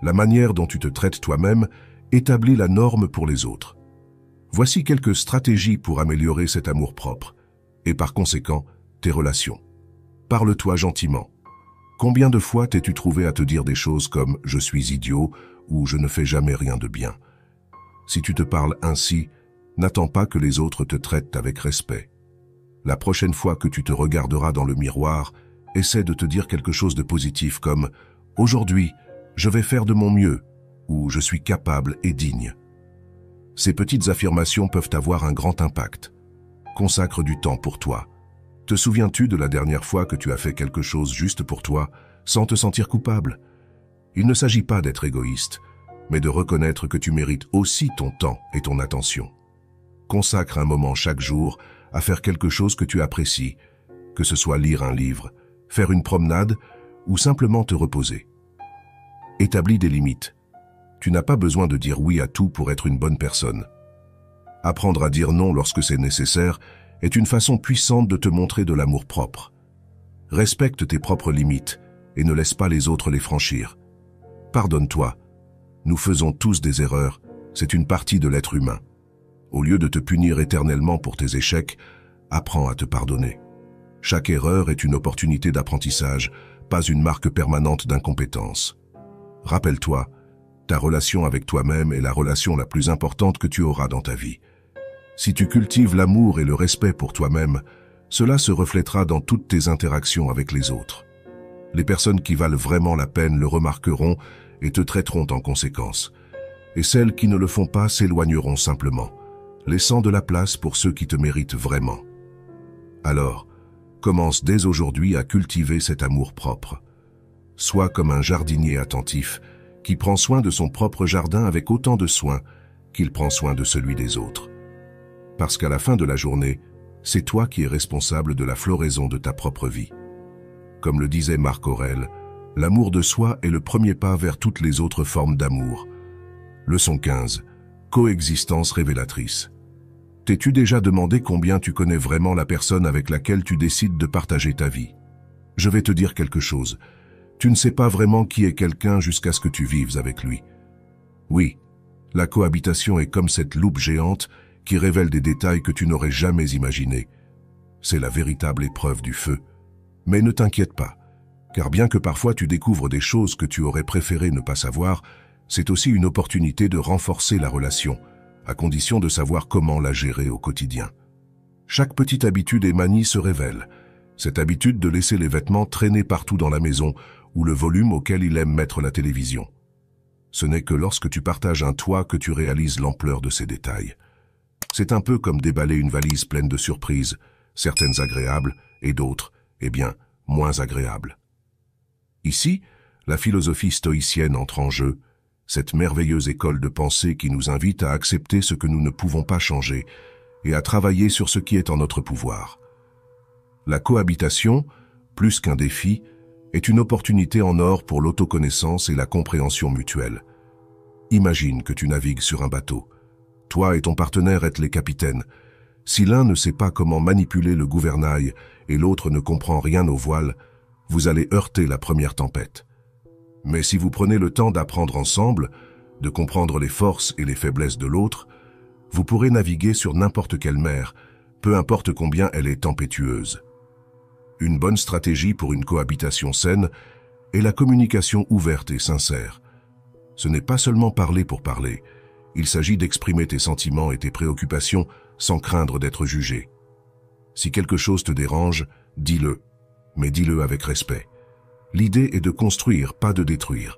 La manière dont tu te traites toi-même établit la norme pour les autres. Voici quelques stratégies pour améliorer cet amour-propre, et par conséquent, tes relations. Parle-toi gentiment. Combien de fois t'es-tu trouvé à te dire des choses comme « je suis idiot » ou « je ne fais jamais rien de bien ». Si tu te parles ainsi, n'attends pas que les autres te traitent avec respect. La prochaine fois que tu te regarderas dans le miroir, essaie de te dire quelque chose de positif comme « Aujourd'hui, je vais faire de mon mieux » ou « Je suis capable et digne ». Ces petites affirmations peuvent avoir un grand impact. Consacre du temps pour toi. Te souviens-tu de la dernière fois que tu as fait quelque chose juste pour toi, sans te sentir coupable? Il ne s'agit pas d'être égoïste, mais de reconnaître que tu mérites aussi ton temps et ton attention. Consacre un moment chaque jour à faire quelque chose que tu apprécies, que ce soit lire un livre, faire une promenade ou simplement te reposer. Établis des limites. Tu n'as pas besoin de dire oui à tout pour être une bonne personne. Apprendre à dire non lorsque c'est nécessaire est une façon puissante de te montrer de l'amour propre. Respecte tes propres limites et ne laisse pas les autres les franchir. Pardonne-toi. Nous faisons tous des erreurs, c'est une partie de l'être humain. Au lieu de te punir éternellement pour tes échecs, apprends à te pardonner. Chaque erreur est une opportunité d'apprentissage, pas une marque permanente d'incompétence. Rappelle-toi, ta relation avec toi-même est la relation la plus importante que tu auras dans ta vie. Si tu cultives l'amour et le respect pour toi-même, cela se reflètera dans toutes tes interactions avec les autres. Les personnes qui valent vraiment la peine le remarqueront et te traiteront en conséquence. Et celles qui ne le font pas s'éloigneront simplement, laissant de la place pour ceux qui te méritent vraiment. Alors, commence dès aujourd'hui à cultiver cet amour propre. Sois comme un jardinier attentif qui prend soin de son propre jardin avec autant de soin qu'il prend soin de celui des autres. Parce qu'à la fin de la journée, c'est toi qui es responsable de la floraison de ta propre vie. Comme le disait Marc Aurèle, l'amour de soi est le premier pas vers toutes les autres formes d'amour. Leçon 15. Coexistence révélatrice. T'es-tu déjà demandé combien tu connais vraiment la personne avec laquelle tu décides de partager ta vie? Je vais te dire quelque chose. Tu ne sais pas vraiment qui est quelqu'un jusqu'à ce que tu vives avec lui. Oui, la cohabitation est comme cette loupe géante qui révèle des détails que tu n'aurais jamais imaginés. C'est la véritable épreuve du feu. Mais ne t'inquiète pas, car bien que parfois tu découvres des choses que tu aurais préféré ne pas savoir, c'est aussi une opportunité de renforcer la relation, à condition de savoir comment la gérer au quotidien. Chaque petite habitude et manie se révèle. Cette habitude de laisser les vêtements traîner partout dans la maison ou le volume auquel il aime mettre la télévision. Ce n'est que lorsque tu partages un toit que tu réalises l'ampleur de ces détails. C'est un peu comme déballer une valise pleine de surprises, certaines agréables et d'autres, moins agréables. Ici, la philosophie stoïcienne entre en jeu, cette merveilleuse école de pensée qui nous invite à accepter ce que nous ne pouvons pas changer et à travailler sur ce qui est en notre pouvoir. La cohabitation, plus qu'un défi, est une opportunité en or pour l'autoconnaissance et la compréhension mutuelle. Imagine que tu navigues sur un bateau. Toi et ton partenaire êtes les capitaines. Si l'un ne sait pas comment manipuler le gouvernail et l'autre ne comprend rien aux voiles, vous allez heurter la première tempête. Mais si vous prenez le temps d'apprendre ensemble, de comprendre les forces et les faiblesses de l'autre, vous pourrez naviguer sur n'importe quelle mer, peu importe combien elle est tempétueuse. Une bonne stratégie pour une cohabitation saine est la communication ouverte et sincère. Ce n'est pas seulement parler pour parler, il s'agit d'exprimer tes sentiments et tes préoccupations sans craindre d'être jugé. Si quelque chose te dérange, dis-le, mais dis-le avec respect. L'idée est de construire, pas de détruire.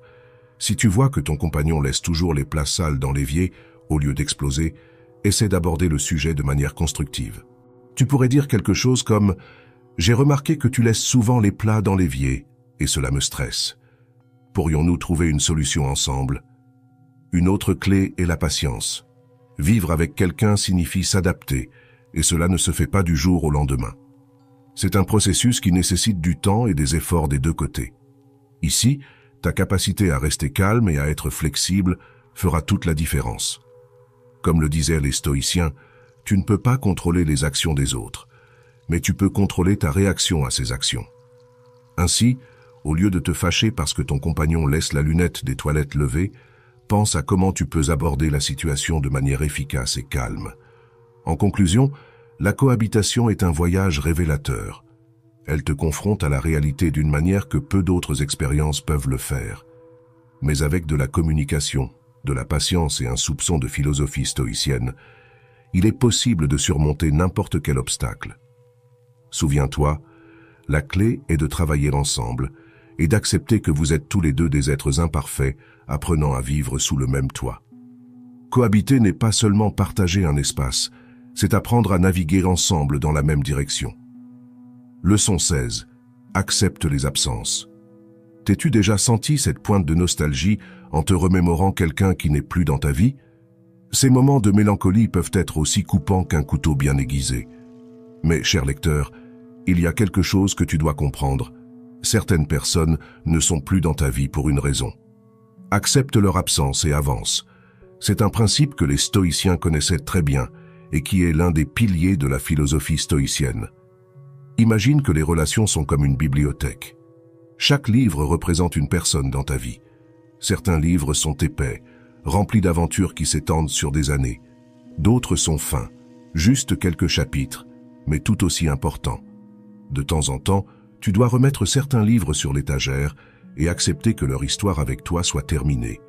Si tu vois que ton compagnon laisse toujours les plats sales dans l'évier, au lieu d'exploser, essaie d'aborder le sujet de manière constructive. Tu pourrais dire quelque chose comme « J'ai remarqué que tu laisses souvent les plats dans l'évier, et cela me stresse. Pourrions-nous trouver une solution ensemble ?» Une autre clé est la patience. Vivre avec quelqu'un signifie s'adapter, et cela ne se fait pas du jour au lendemain. C'est un processus qui nécessite du temps et des efforts des deux côtés. Ici, ta capacité à rester calme et à être flexible fera toute la différence. Comme le disaient les stoïciens, tu ne peux pas contrôler les actions des autres, mais tu peux contrôler ta réaction à ces actions. Ainsi, au lieu de te fâcher parce que ton compagnon laisse la lunette des toilettes levée, pense à comment tu peux aborder la situation de manière efficace et calme. En conclusion, la cohabitation est un voyage révélateur. Elle te confronte à la réalité d'une manière que peu d'autres expériences peuvent le faire. Mais avec de la communication, de la patience et un soupçon de philosophie stoïcienne, il est possible de surmonter n'importe quel obstacle. Souviens-toi, La clé est de travailler ensemble et d'accepter que vous êtes tous les deux des êtres imparfaits apprenant à vivre sous le même toit. Cohabiter n'est pas seulement partager un espace, c'est apprendre à naviguer ensemble dans la même direction. Leçon 16. Accepte les absences. T'es-tu déjà senti cette pointe de nostalgie en te remémorant quelqu'un qui n'est plus dans ta vie? Ces moments de mélancolie peuvent être aussi coupants qu'un couteau bien aiguisé. Mais, cher lecteur, il y a quelque chose que tu dois comprendre. Certaines personnes ne sont plus dans ta vie pour une raison. Accepte leur absence et avance. C'est un principe que les stoïciens connaissaient très bien et qui est l'un des piliers de la philosophie stoïcienne. Imagine que les relations sont comme une bibliothèque. Chaque livre représente une personne dans ta vie. Certains livres sont épais, remplis d'aventures qui s'étendent sur des années. D'autres sont fins, juste quelques chapitres, mais tout aussi importants. De temps en temps, tu dois remettre certains livres sur l'étagère et accepter que leur histoire avec toi soit terminée.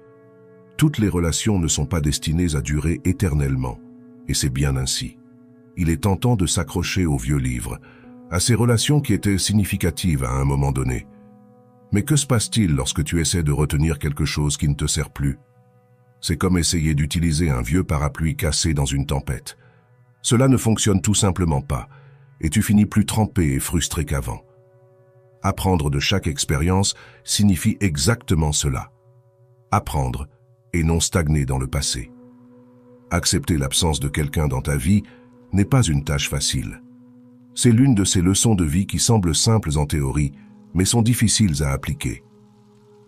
Toutes les relations ne sont pas destinées à durer éternellement, et c'est bien ainsi. Il est tentant de s'accrocher aux vieux livres, à ces relations qui étaient significatives à un moment donné. Mais que se passe-t-il lorsque tu essaies de retenir quelque chose qui ne te sert plus? C'est comme essayer d'utiliser un vieux parapluie cassé dans une tempête. Cela ne fonctionne tout simplement pas, et tu finis plus trempé et frustré qu'avant. Apprendre de chaque expérience signifie exactement cela. Apprendre et non stagner dans le passé. Accepter l'absence de quelqu'un dans ta vie n'est pas une tâche facile. C'est l'une de ces leçons de vie qui semblent simples en théorie, mais sont difficiles à appliquer.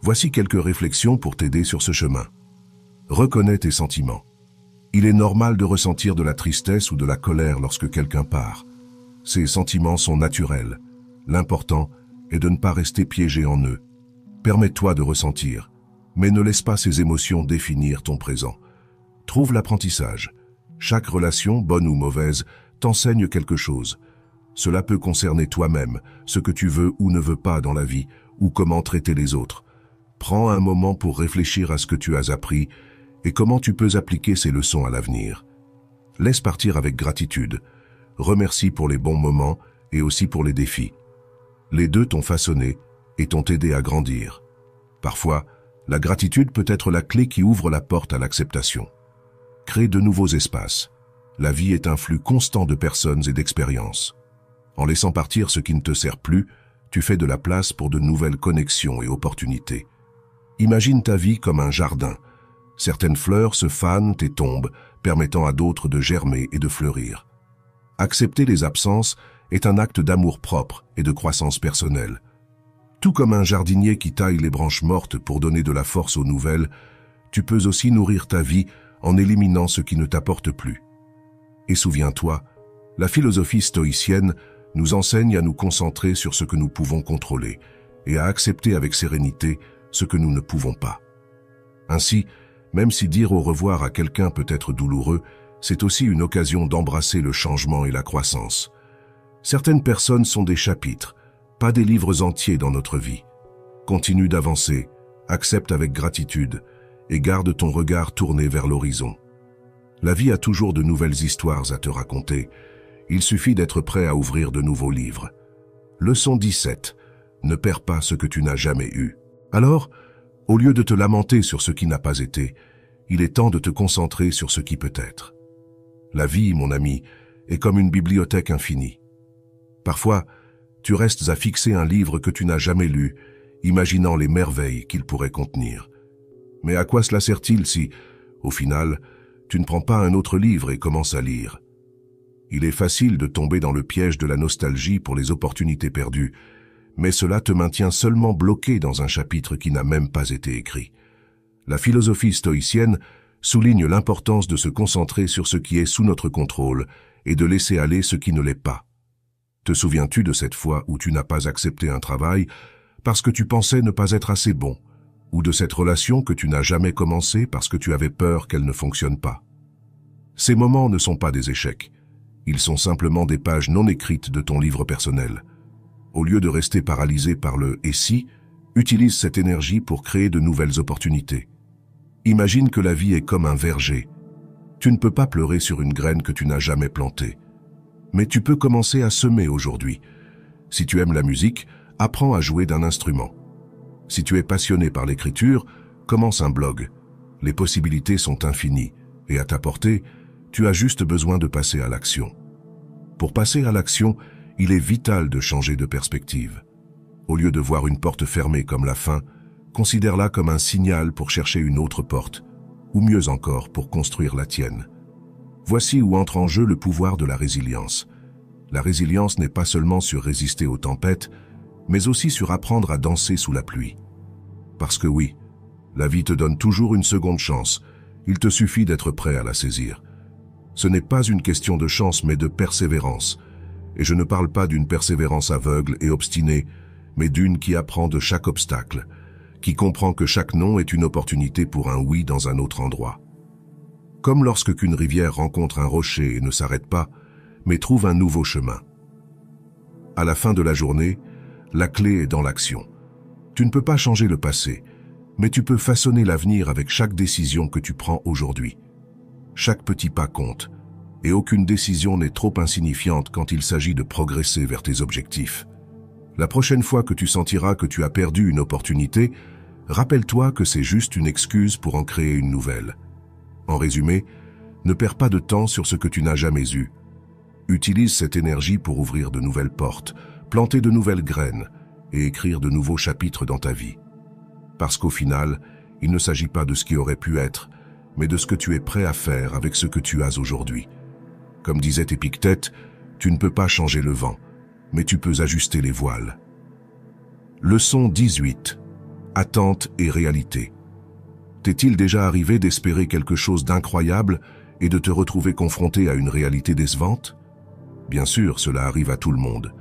Voici quelques réflexions pour t'aider sur ce chemin. Reconnais tes sentiments. Il est normal de ressentir de la tristesse ou de la colère lorsque quelqu'un part. Ces sentiments sont naturels. L'important est de ne pas rester piégé en eux. Permets-toi de ressentir, mais ne laisse pas ces émotions définir ton présent. Trouve l'apprentissage. Chaque relation, bonne ou mauvaise, t'enseigne quelque chose. Cela peut concerner toi-même, ce que tu veux ou ne veux pas dans la vie, ou comment traiter les autres. Prends un moment pour réfléchir à ce que tu as appris et comment tu peux appliquer ces leçons à l'avenir. Laisse partir avec gratitude. Remercie pour les bons moments et aussi pour les défis. Les deux t'ont façonné et t'ont aidé à grandir. Parfois, la gratitude peut être la clé qui ouvre la porte à l'acceptation. Crée de nouveaux espaces. La vie est un flux constant de personnes et d'expériences. En laissant partir ce qui ne te sert plus, tu fais de la place pour de nouvelles connexions et opportunités. Imagine ta vie comme un jardin. Certaines fleurs se fanent et tombent, permettant à d'autres de germer et de fleurir. Accepter les absences est un acte d'amour-propre et de croissance personnelle. Tout comme un jardinier qui taille les branches mortes pour donner de la force aux nouvelles, tu peux aussi nourrir ta vie en éliminant ce qui ne t'apporte plus. Et souviens-toi, la philosophie stoïcienne nous enseigne à nous concentrer sur ce que nous pouvons contrôler et à accepter avec sérénité ce que nous ne pouvons pas. Ainsi, même si dire au revoir à quelqu'un peut être douloureux, c'est aussi une occasion d'embrasser le changement et la croissance. Certaines personnes sont des chapitres, pas des livres entiers dans notre vie. Continue d'avancer, accepte avec gratitude et garde ton regard tourné vers l'horizon. La vie a toujours de nouvelles histoires à te raconter. Il suffit d'être prêt à ouvrir de nouveaux livres. Leçon 17. Ne perds pas ce que tu n'as jamais eu. Alors, au lieu de te lamenter sur ce qui n'a pas été, il est temps de te concentrer sur ce qui peut être. La vie, mon ami, est comme une bibliothèque infinie. Parfois, tu restes à fixer un livre que tu n'as jamais lu, imaginant les merveilles qu'il pourrait contenir. Mais à quoi cela sert-il si, au final, tu ne prends pas un autre livre et commences à lire? Il est facile de tomber dans le piège de la nostalgie pour les opportunités perdues, mais cela te maintient seulement bloqué dans un chapitre qui n'a même pas été écrit. La philosophie stoïcienne souligne l'importance de se concentrer sur ce qui est sous notre contrôle et de laisser aller ce qui ne l'est pas. Te souviens-tu de cette fois où tu n'as pas accepté un travail parce que tu pensais ne pas être assez bon, ou de cette relation que tu n'as jamais commencée parce que tu avais peur qu'elle ne fonctionne pas? Ces moments ne sont pas des échecs. Ils sont simplement des pages non écrites de ton livre personnel. Au lieu de rester paralysé par le « et si », utilise cette énergie pour créer de nouvelles opportunités. Imagine que la vie est comme un verger. Tu ne peux pas pleurer sur une graine que tu n'as jamais plantée. Mais tu peux commencer à semer aujourd'hui. Si tu aimes la musique, apprends à jouer d'un instrument. Si tu es passionné par l'écriture, commence un blog. Les possibilités sont infinies, et à ta portée, tu as juste besoin de passer à l'action. Pour passer à l'action, il est vital de changer de perspective. Au lieu de voir une porte fermée comme la fin, considère-la comme un signal pour chercher une autre porte, ou mieux encore, pour construire la tienne. Voici où entre en jeu le pouvoir de la résilience. La résilience n'est pas seulement sur résister aux tempêtes, mais aussi sur apprendre à danser sous la pluie. Parce que oui, la vie te donne toujours une seconde chance, il te suffit d'être prêt à la saisir. Ce n'est pas une question de chance mais de persévérance. Et je ne parle pas d'une persévérance aveugle et obstinée, mais d'une qui apprend de chaque obstacle, qui comprend que chaque non est une opportunité pour un oui dans un autre endroit. Comme lorsque qu'une rivière rencontre un rocher et ne s'arrête pas, mais trouve un nouveau chemin. À la fin de la journée, la clé est dans l'action. Tu ne peux pas changer le passé, mais tu peux façonner l'avenir avec chaque décision que tu prends aujourd'hui. Chaque petit pas compte, et aucune décision n'est trop insignifiante quand il s'agit de progresser vers tes objectifs. La prochaine fois que tu sentiras que tu as perdu une opportunité, rappelle-toi que c'est juste une excuse pour en créer une nouvelle. En résumé, ne perds pas de temps sur ce que tu n'as jamais eu. Utilise cette énergie pour ouvrir de nouvelles portes, planter de nouvelles graines et écrire de nouveaux chapitres dans ta vie. Parce qu'au final, il ne s'agit pas de ce qui aurait pu être, mais de ce que tu es prêt à faire avec ce que tu as aujourd'hui. Comme disait Épictète, tu ne peux pas changer le vent, mais tu peux ajuster les voiles. Leçon 18. Attente et réalité. T'est-il déjà arrivé d'espérer quelque chose d'incroyable et de te retrouver confronté à une réalité décevante? Bien sûr, cela arrive à tout le monde.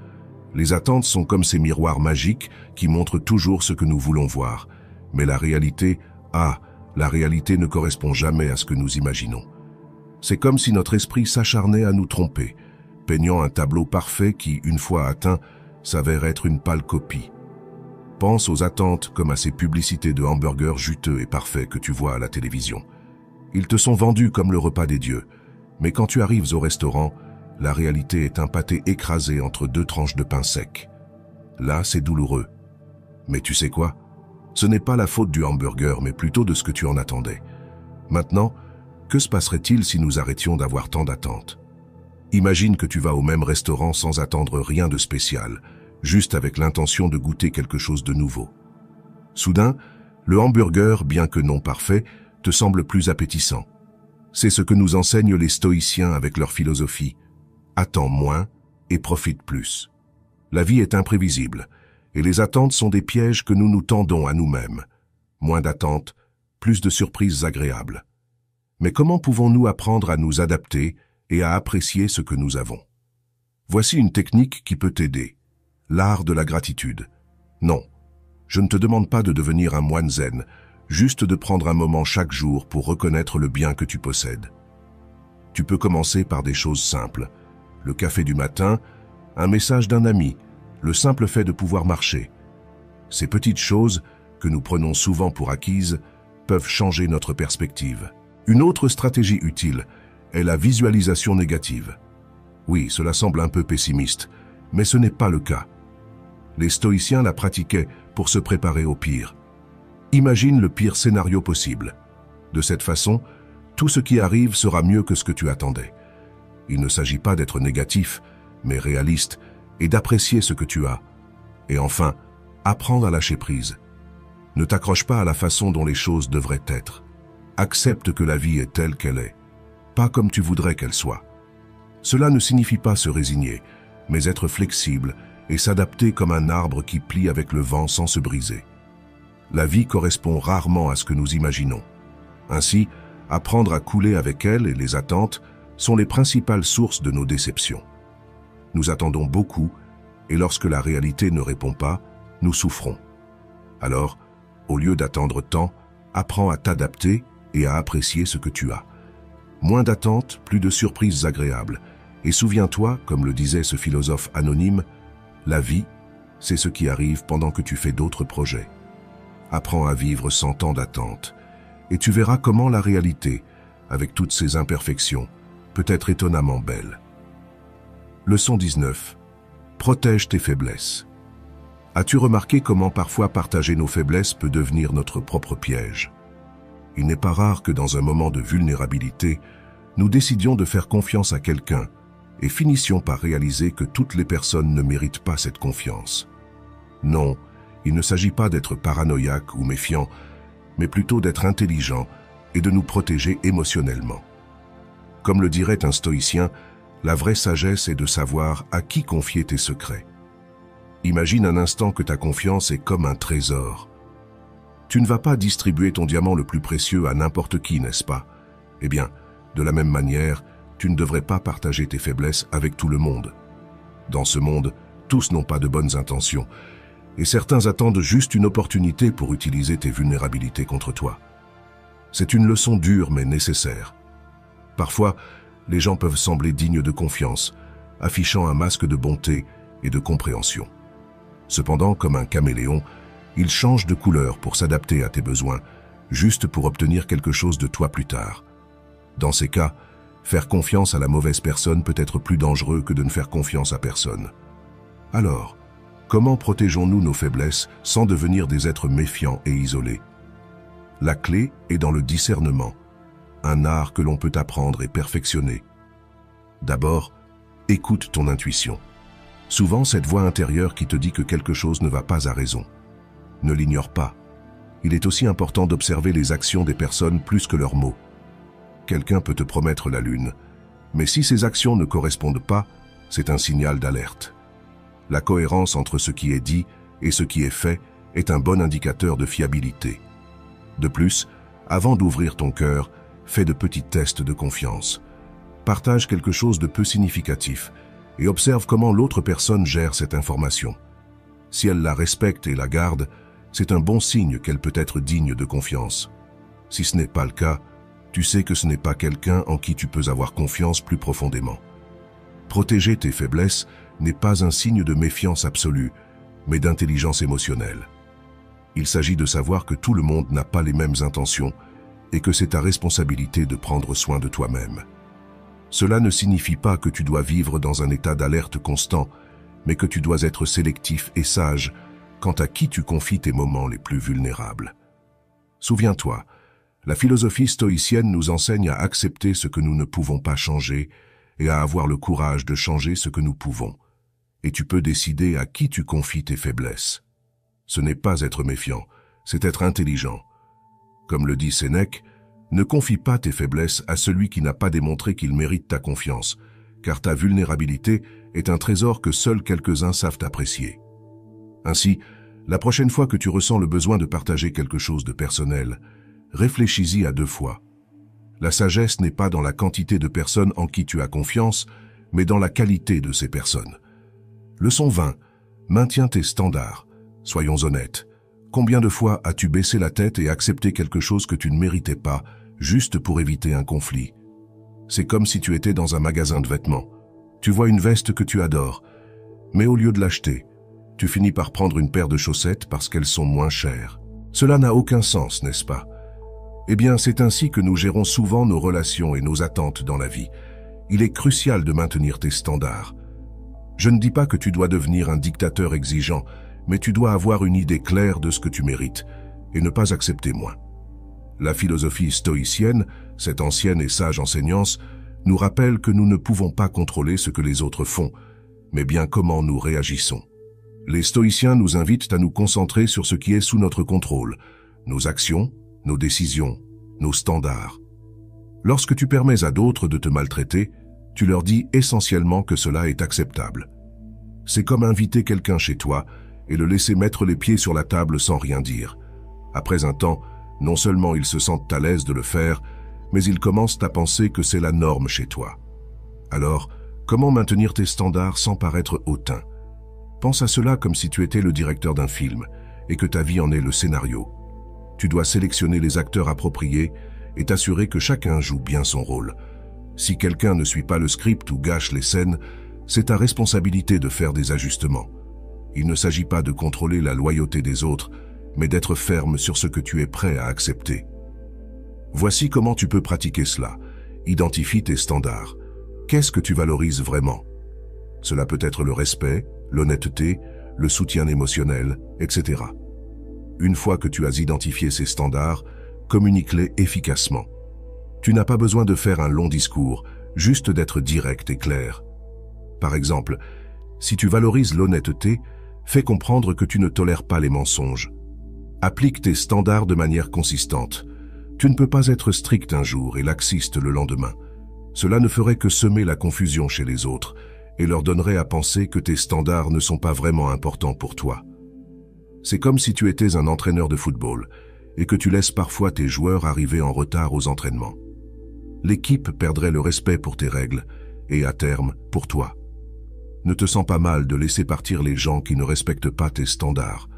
Les attentes sont comme ces miroirs magiques qui montrent toujours ce que nous voulons voir. Mais la réalité ne correspond jamais à ce que nous imaginons. C'est comme si notre esprit s'acharnait à nous tromper, peignant un tableau parfait qui, une fois atteint, s'avère être une pâle copie. Pense aux attentes comme à ces publicités de hamburgers juteux et parfaits que tu vois à la télévision. Ils te sont vendus comme le repas des dieux, mais quand tu arrives au restaurant, la réalité est un pâté écrasé entre deux tranches de pain sec. Là, c'est douloureux. Mais tu sais quoi? Ce n'est pas la faute du hamburger, mais plutôt de ce que tu en attendais. Maintenant, que se passerait-il si nous arrêtions d'avoir tant d'attentes? Imagine que tu vas au même restaurant sans attendre rien de spécial, juste avec l'intention de goûter quelque chose de nouveau. Soudain, le hamburger, bien que non parfait, te semble plus appétissant. C'est ce que nous enseignent les stoïciens avec leur philosophie. Attends moins et profite plus. La vie est imprévisible, et les attentes sont des pièges que nous nous tendons à nous-mêmes. Moins d'attentes, plus de surprises agréables. Mais comment pouvons-nous apprendre à nous adapter et à apprécier ce que nous avons? Voici une technique qui peut t'aider. L'art de la gratitude. Non, je ne te demande pas de devenir un moine zen, juste de prendre un moment chaque jour pour reconnaître le bien que tu possèdes. Tu peux commencer par des choses simples. Le café du matin, un message d'un ami, le simple fait de pouvoir marcher. Ces petites choses, que nous prenons souvent pour acquises, peuvent changer notre perspective. Une autre stratégie utile est la visualisation négative. Oui, cela semble un peu pessimiste, mais ce n'est pas le cas. Les stoïciens la pratiquaient pour se préparer au pire. Imagine le pire scénario possible. De cette façon, tout ce qui arrive sera mieux que ce que tu attendais. Il ne s'agit pas d'être négatif, mais réaliste, et d'apprécier ce que tu as. Et enfin, apprendre à lâcher prise. Ne t'accroche pas à la façon dont les choses devraient être. Accepte que la vie est telle qu'elle est, pas comme tu voudrais qu'elle soit. Cela ne signifie pas se résigner, mais être flexible et s'adapter comme un arbre qui plie avec le vent sans se briser. La vie correspond rarement à ce que nous imaginons. Ainsi, apprendre à couler avec elle et les attentes sont les principales sources de nos déceptions. Nous attendons beaucoup, et lorsque la réalité ne répond pas, nous souffrons. Alors, au lieu d'attendre tant, apprends à t'adapter et à apprécier ce que tu as. Moins d'attentes, plus de surprises agréables. Et souviens-toi, comme le disait ce philosophe anonyme, la vie, c'est ce qui arrive pendant que tu fais d'autres projets. Apprends à vivre sans tant d'attentes, et tu verras comment la réalité, avec toutes ses imperfections, peut être étonnamment belle. Leçon 19. Protège tes faiblesses. As-tu remarqué comment parfois partager nos faiblesses peut devenir notre propre piège? Il n'est pas rare que dans un moment de vulnérabilité, nous décidions de faire confiance à quelqu'un et finissions par réaliser que toutes les personnes ne méritent pas cette confiance. Non, il ne s'agit pas d'être paranoïaque ou méfiant, mais plutôt d'être intelligent et de nous protéger émotionnellement. Comme le dirait un stoïcien, la vraie sagesse est de savoir à qui confier tes secrets. Imagine un instant que ta confiance est comme un trésor. Tu ne vas pas distribuer ton diamant le plus précieux à n'importe qui, n'est-ce pas? Eh bien, de la même manière, tu ne devrais pas partager tes faiblesses avec tout le monde. Dans ce monde, tous n'ont pas de bonnes intentions, et certains attendent juste une opportunité pour utiliser tes vulnérabilités contre toi. C'est une leçon dure mais nécessaire. Parfois, les gens peuvent sembler dignes de confiance, affichant un masque de bonté et de compréhension. Cependant, comme un caméléon, ils changent de couleur pour s'adapter à tes besoins, juste pour obtenir quelque chose de toi plus tard. Dans ces cas, faire confiance à la mauvaise personne peut être plus dangereux que de ne faire confiance à personne. Alors, comment protégeons-nous nos faiblesses sans devenir des êtres méfiants et isolés? La clé est dans le discernement, un art que l'on peut apprendre et perfectionner. D'abord, écoute ton intuition. Souvent, cette voix intérieure qui te dit que quelque chose ne va pas à raison. Ne l'ignore pas. Il est aussi important d'observer les actions des personnes plus que leurs mots. Quelqu'un peut te promettre la lune, mais si ces actions ne correspondent pas, c'est un signal d'alerte. La cohérence entre ce qui est dit et ce qui est fait est un bon indicateur de fiabilité. De plus, avant d'ouvrir ton cœur, fais de petits tests de confiance. Partage quelque chose de peu significatif et observe comment l'autre personne gère cette information. Si elle la respecte et la garde, c'est un bon signe qu'elle peut être digne de confiance. Si ce n'est pas le cas, tu sais que ce n'est pas quelqu'un en qui tu peux avoir confiance plus profondément. Protéger tes faiblesses n'est pas un signe de méfiance absolue, mais d'intelligence émotionnelle. Il s'agit de savoir que tout le monde n'a pas les mêmes intentions et que c'est ta responsabilité de prendre soin de toi-même. Cela ne signifie pas que tu dois vivre dans un état d'alerte constant, mais que tu dois être sélectif et sage quant à qui tu confies tes moments les plus vulnérables. Souviens-toi, la philosophie stoïcienne nous enseigne à accepter ce que nous ne pouvons pas changer et à avoir le courage de changer ce que nous pouvons. Et tu peux décider à qui tu confies tes faiblesses. Ce n'est pas être méfiant, c'est être intelligent. Comme le dit Sénèque, ne confie pas tes faiblesses à celui qui n'a pas démontré qu'il mérite ta confiance, car ta vulnérabilité est un trésor que seuls quelques-uns savent apprécier. Ainsi, la prochaine fois que tu ressens le besoin de partager quelque chose de personnel, réfléchis-y à 2 fois. La sagesse n'est pas dans la quantité de personnes en qui tu as confiance, mais dans la qualité de ces personnes. Leçon 20. Maintiens tes standards. Soyons honnêtes. Combien de fois as-tu baissé la tête et accepté quelque chose que tu ne méritais pas, juste pour éviter un conflit? C'est comme si tu étais dans un magasin de vêtements. Tu vois une veste que tu adores, mais au lieu de l'acheter, tu finis par prendre une paire de chaussettes parce qu'elles sont moins chères. Cela n'a aucun sens, n'est-ce pas? Eh bien, c'est ainsi que nous gérons souvent nos relations et nos attentes dans la vie. Il est crucial de maintenir tes standards. Je ne dis pas que tu dois devenir un dictateur exigeant, mais tu dois avoir une idée claire de ce que tu mérites et ne pas accepter moins. La philosophie stoïcienne, cette ancienne et sage enseignance, nous rappelle que nous ne pouvons pas contrôler ce que les autres font, mais bien comment nous réagissons. Les stoïciens nous invitent à nous concentrer sur ce qui est sous notre contrôle, nos actions, nos décisions, nos standards. Lorsque tu permets à d'autres de te maltraiter, tu leur dis essentiellement que cela est acceptable. C'est comme inviter quelqu'un chez toi et le laisser mettre les pieds sur la table sans rien dire. Après un temps, non seulement ils se sentent à l'aise de le faire, mais ils commencent à penser que c'est la norme chez toi. Alors, comment maintenir tes standards sans paraître hautain? Pense à cela comme si tu étais le directeur d'un film et que ta vie en est le scénario. Tu dois sélectionner les acteurs appropriés et t'assurer que chacun joue bien son rôle. Si quelqu'un ne suit pas le script ou gâche les scènes, c'est ta responsabilité de faire des ajustements. Il ne s'agit pas de contrôler la loyauté des autres, mais d'être ferme sur ce que tu es prêt à accepter. Voici comment tu peux pratiquer cela. Identifie tes standards. Qu'est-ce que tu valorises vraiment? Cela peut être le respect, l'honnêteté, le soutien émotionnel, etc. Une fois que tu as identifié ces standards, communique-les efficacement. Tu n'as pas besoin de faire un long discours, juste d'être direct et clair. Par exemple, si tu valorises l'honnêteté, fais comprendre que tu ne tolères pas les mensonges. Applique tes standards de manière consistante. Tu ne peux pas être strict un jour et laxiste le lendemain. Cela ne ferait que semer la confusion chez les autres et leur donnerait à penser que tes standards ne sont pas vraiment importants pour toi. C'est comme si tu étais un entraîneur de football et que tu laisses parfois tes joueurs arriver en retard aux entraînements. L'équipe perdrait le respect pour tes règles et, à terme, pour toi. Ne te sens pas mal de laisser partir les gens qui ne respectent pas tes standards.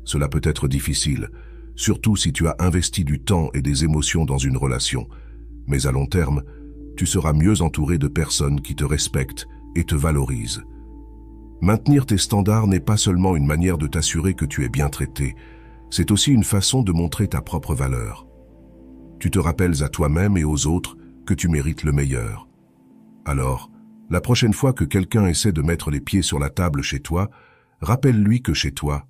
Cela peut être difficile, surtout si tu as investi du temps et des émotions dans une relation. Mais à long terme, tu seras mieux entouré de personnes qui te respectent et te valorisent. Maintenir tes standards n'est pas seulement une manière de t'assurer que tu es bien traité, c'est aussi une façon de montrer ta propre valeur. Tu te rappelles à toi-même et aux autres que tu mérites le meilleur. Alors, la prochaine fois que quelqu'un essaie de mettre les pieds sur la table chez toi, rappelle-lui que chez toi,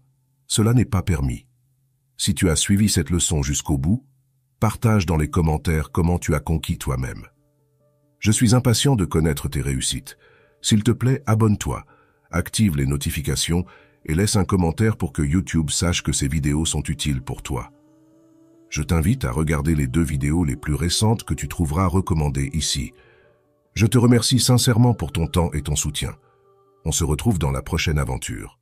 cela n'est pas permis. Si tu as suivi cette leçon jusqu'au bout, partage dans les commentaires comment tu as conquis toi-même. Je suis impatient de connaître tes réussites. S'il te plaît, abonne-toi, active les notifications et laisse un commentaire pour que YouTube sache que ces vidéos sont utiles pour toi. Je t'invite à regarder les 2 vidéos les plus récentes que tu trouveras recommandées ici. Je te remercie sincèrement pour ton temps et ton soutien. On se retrouve dans la prochaine aventure.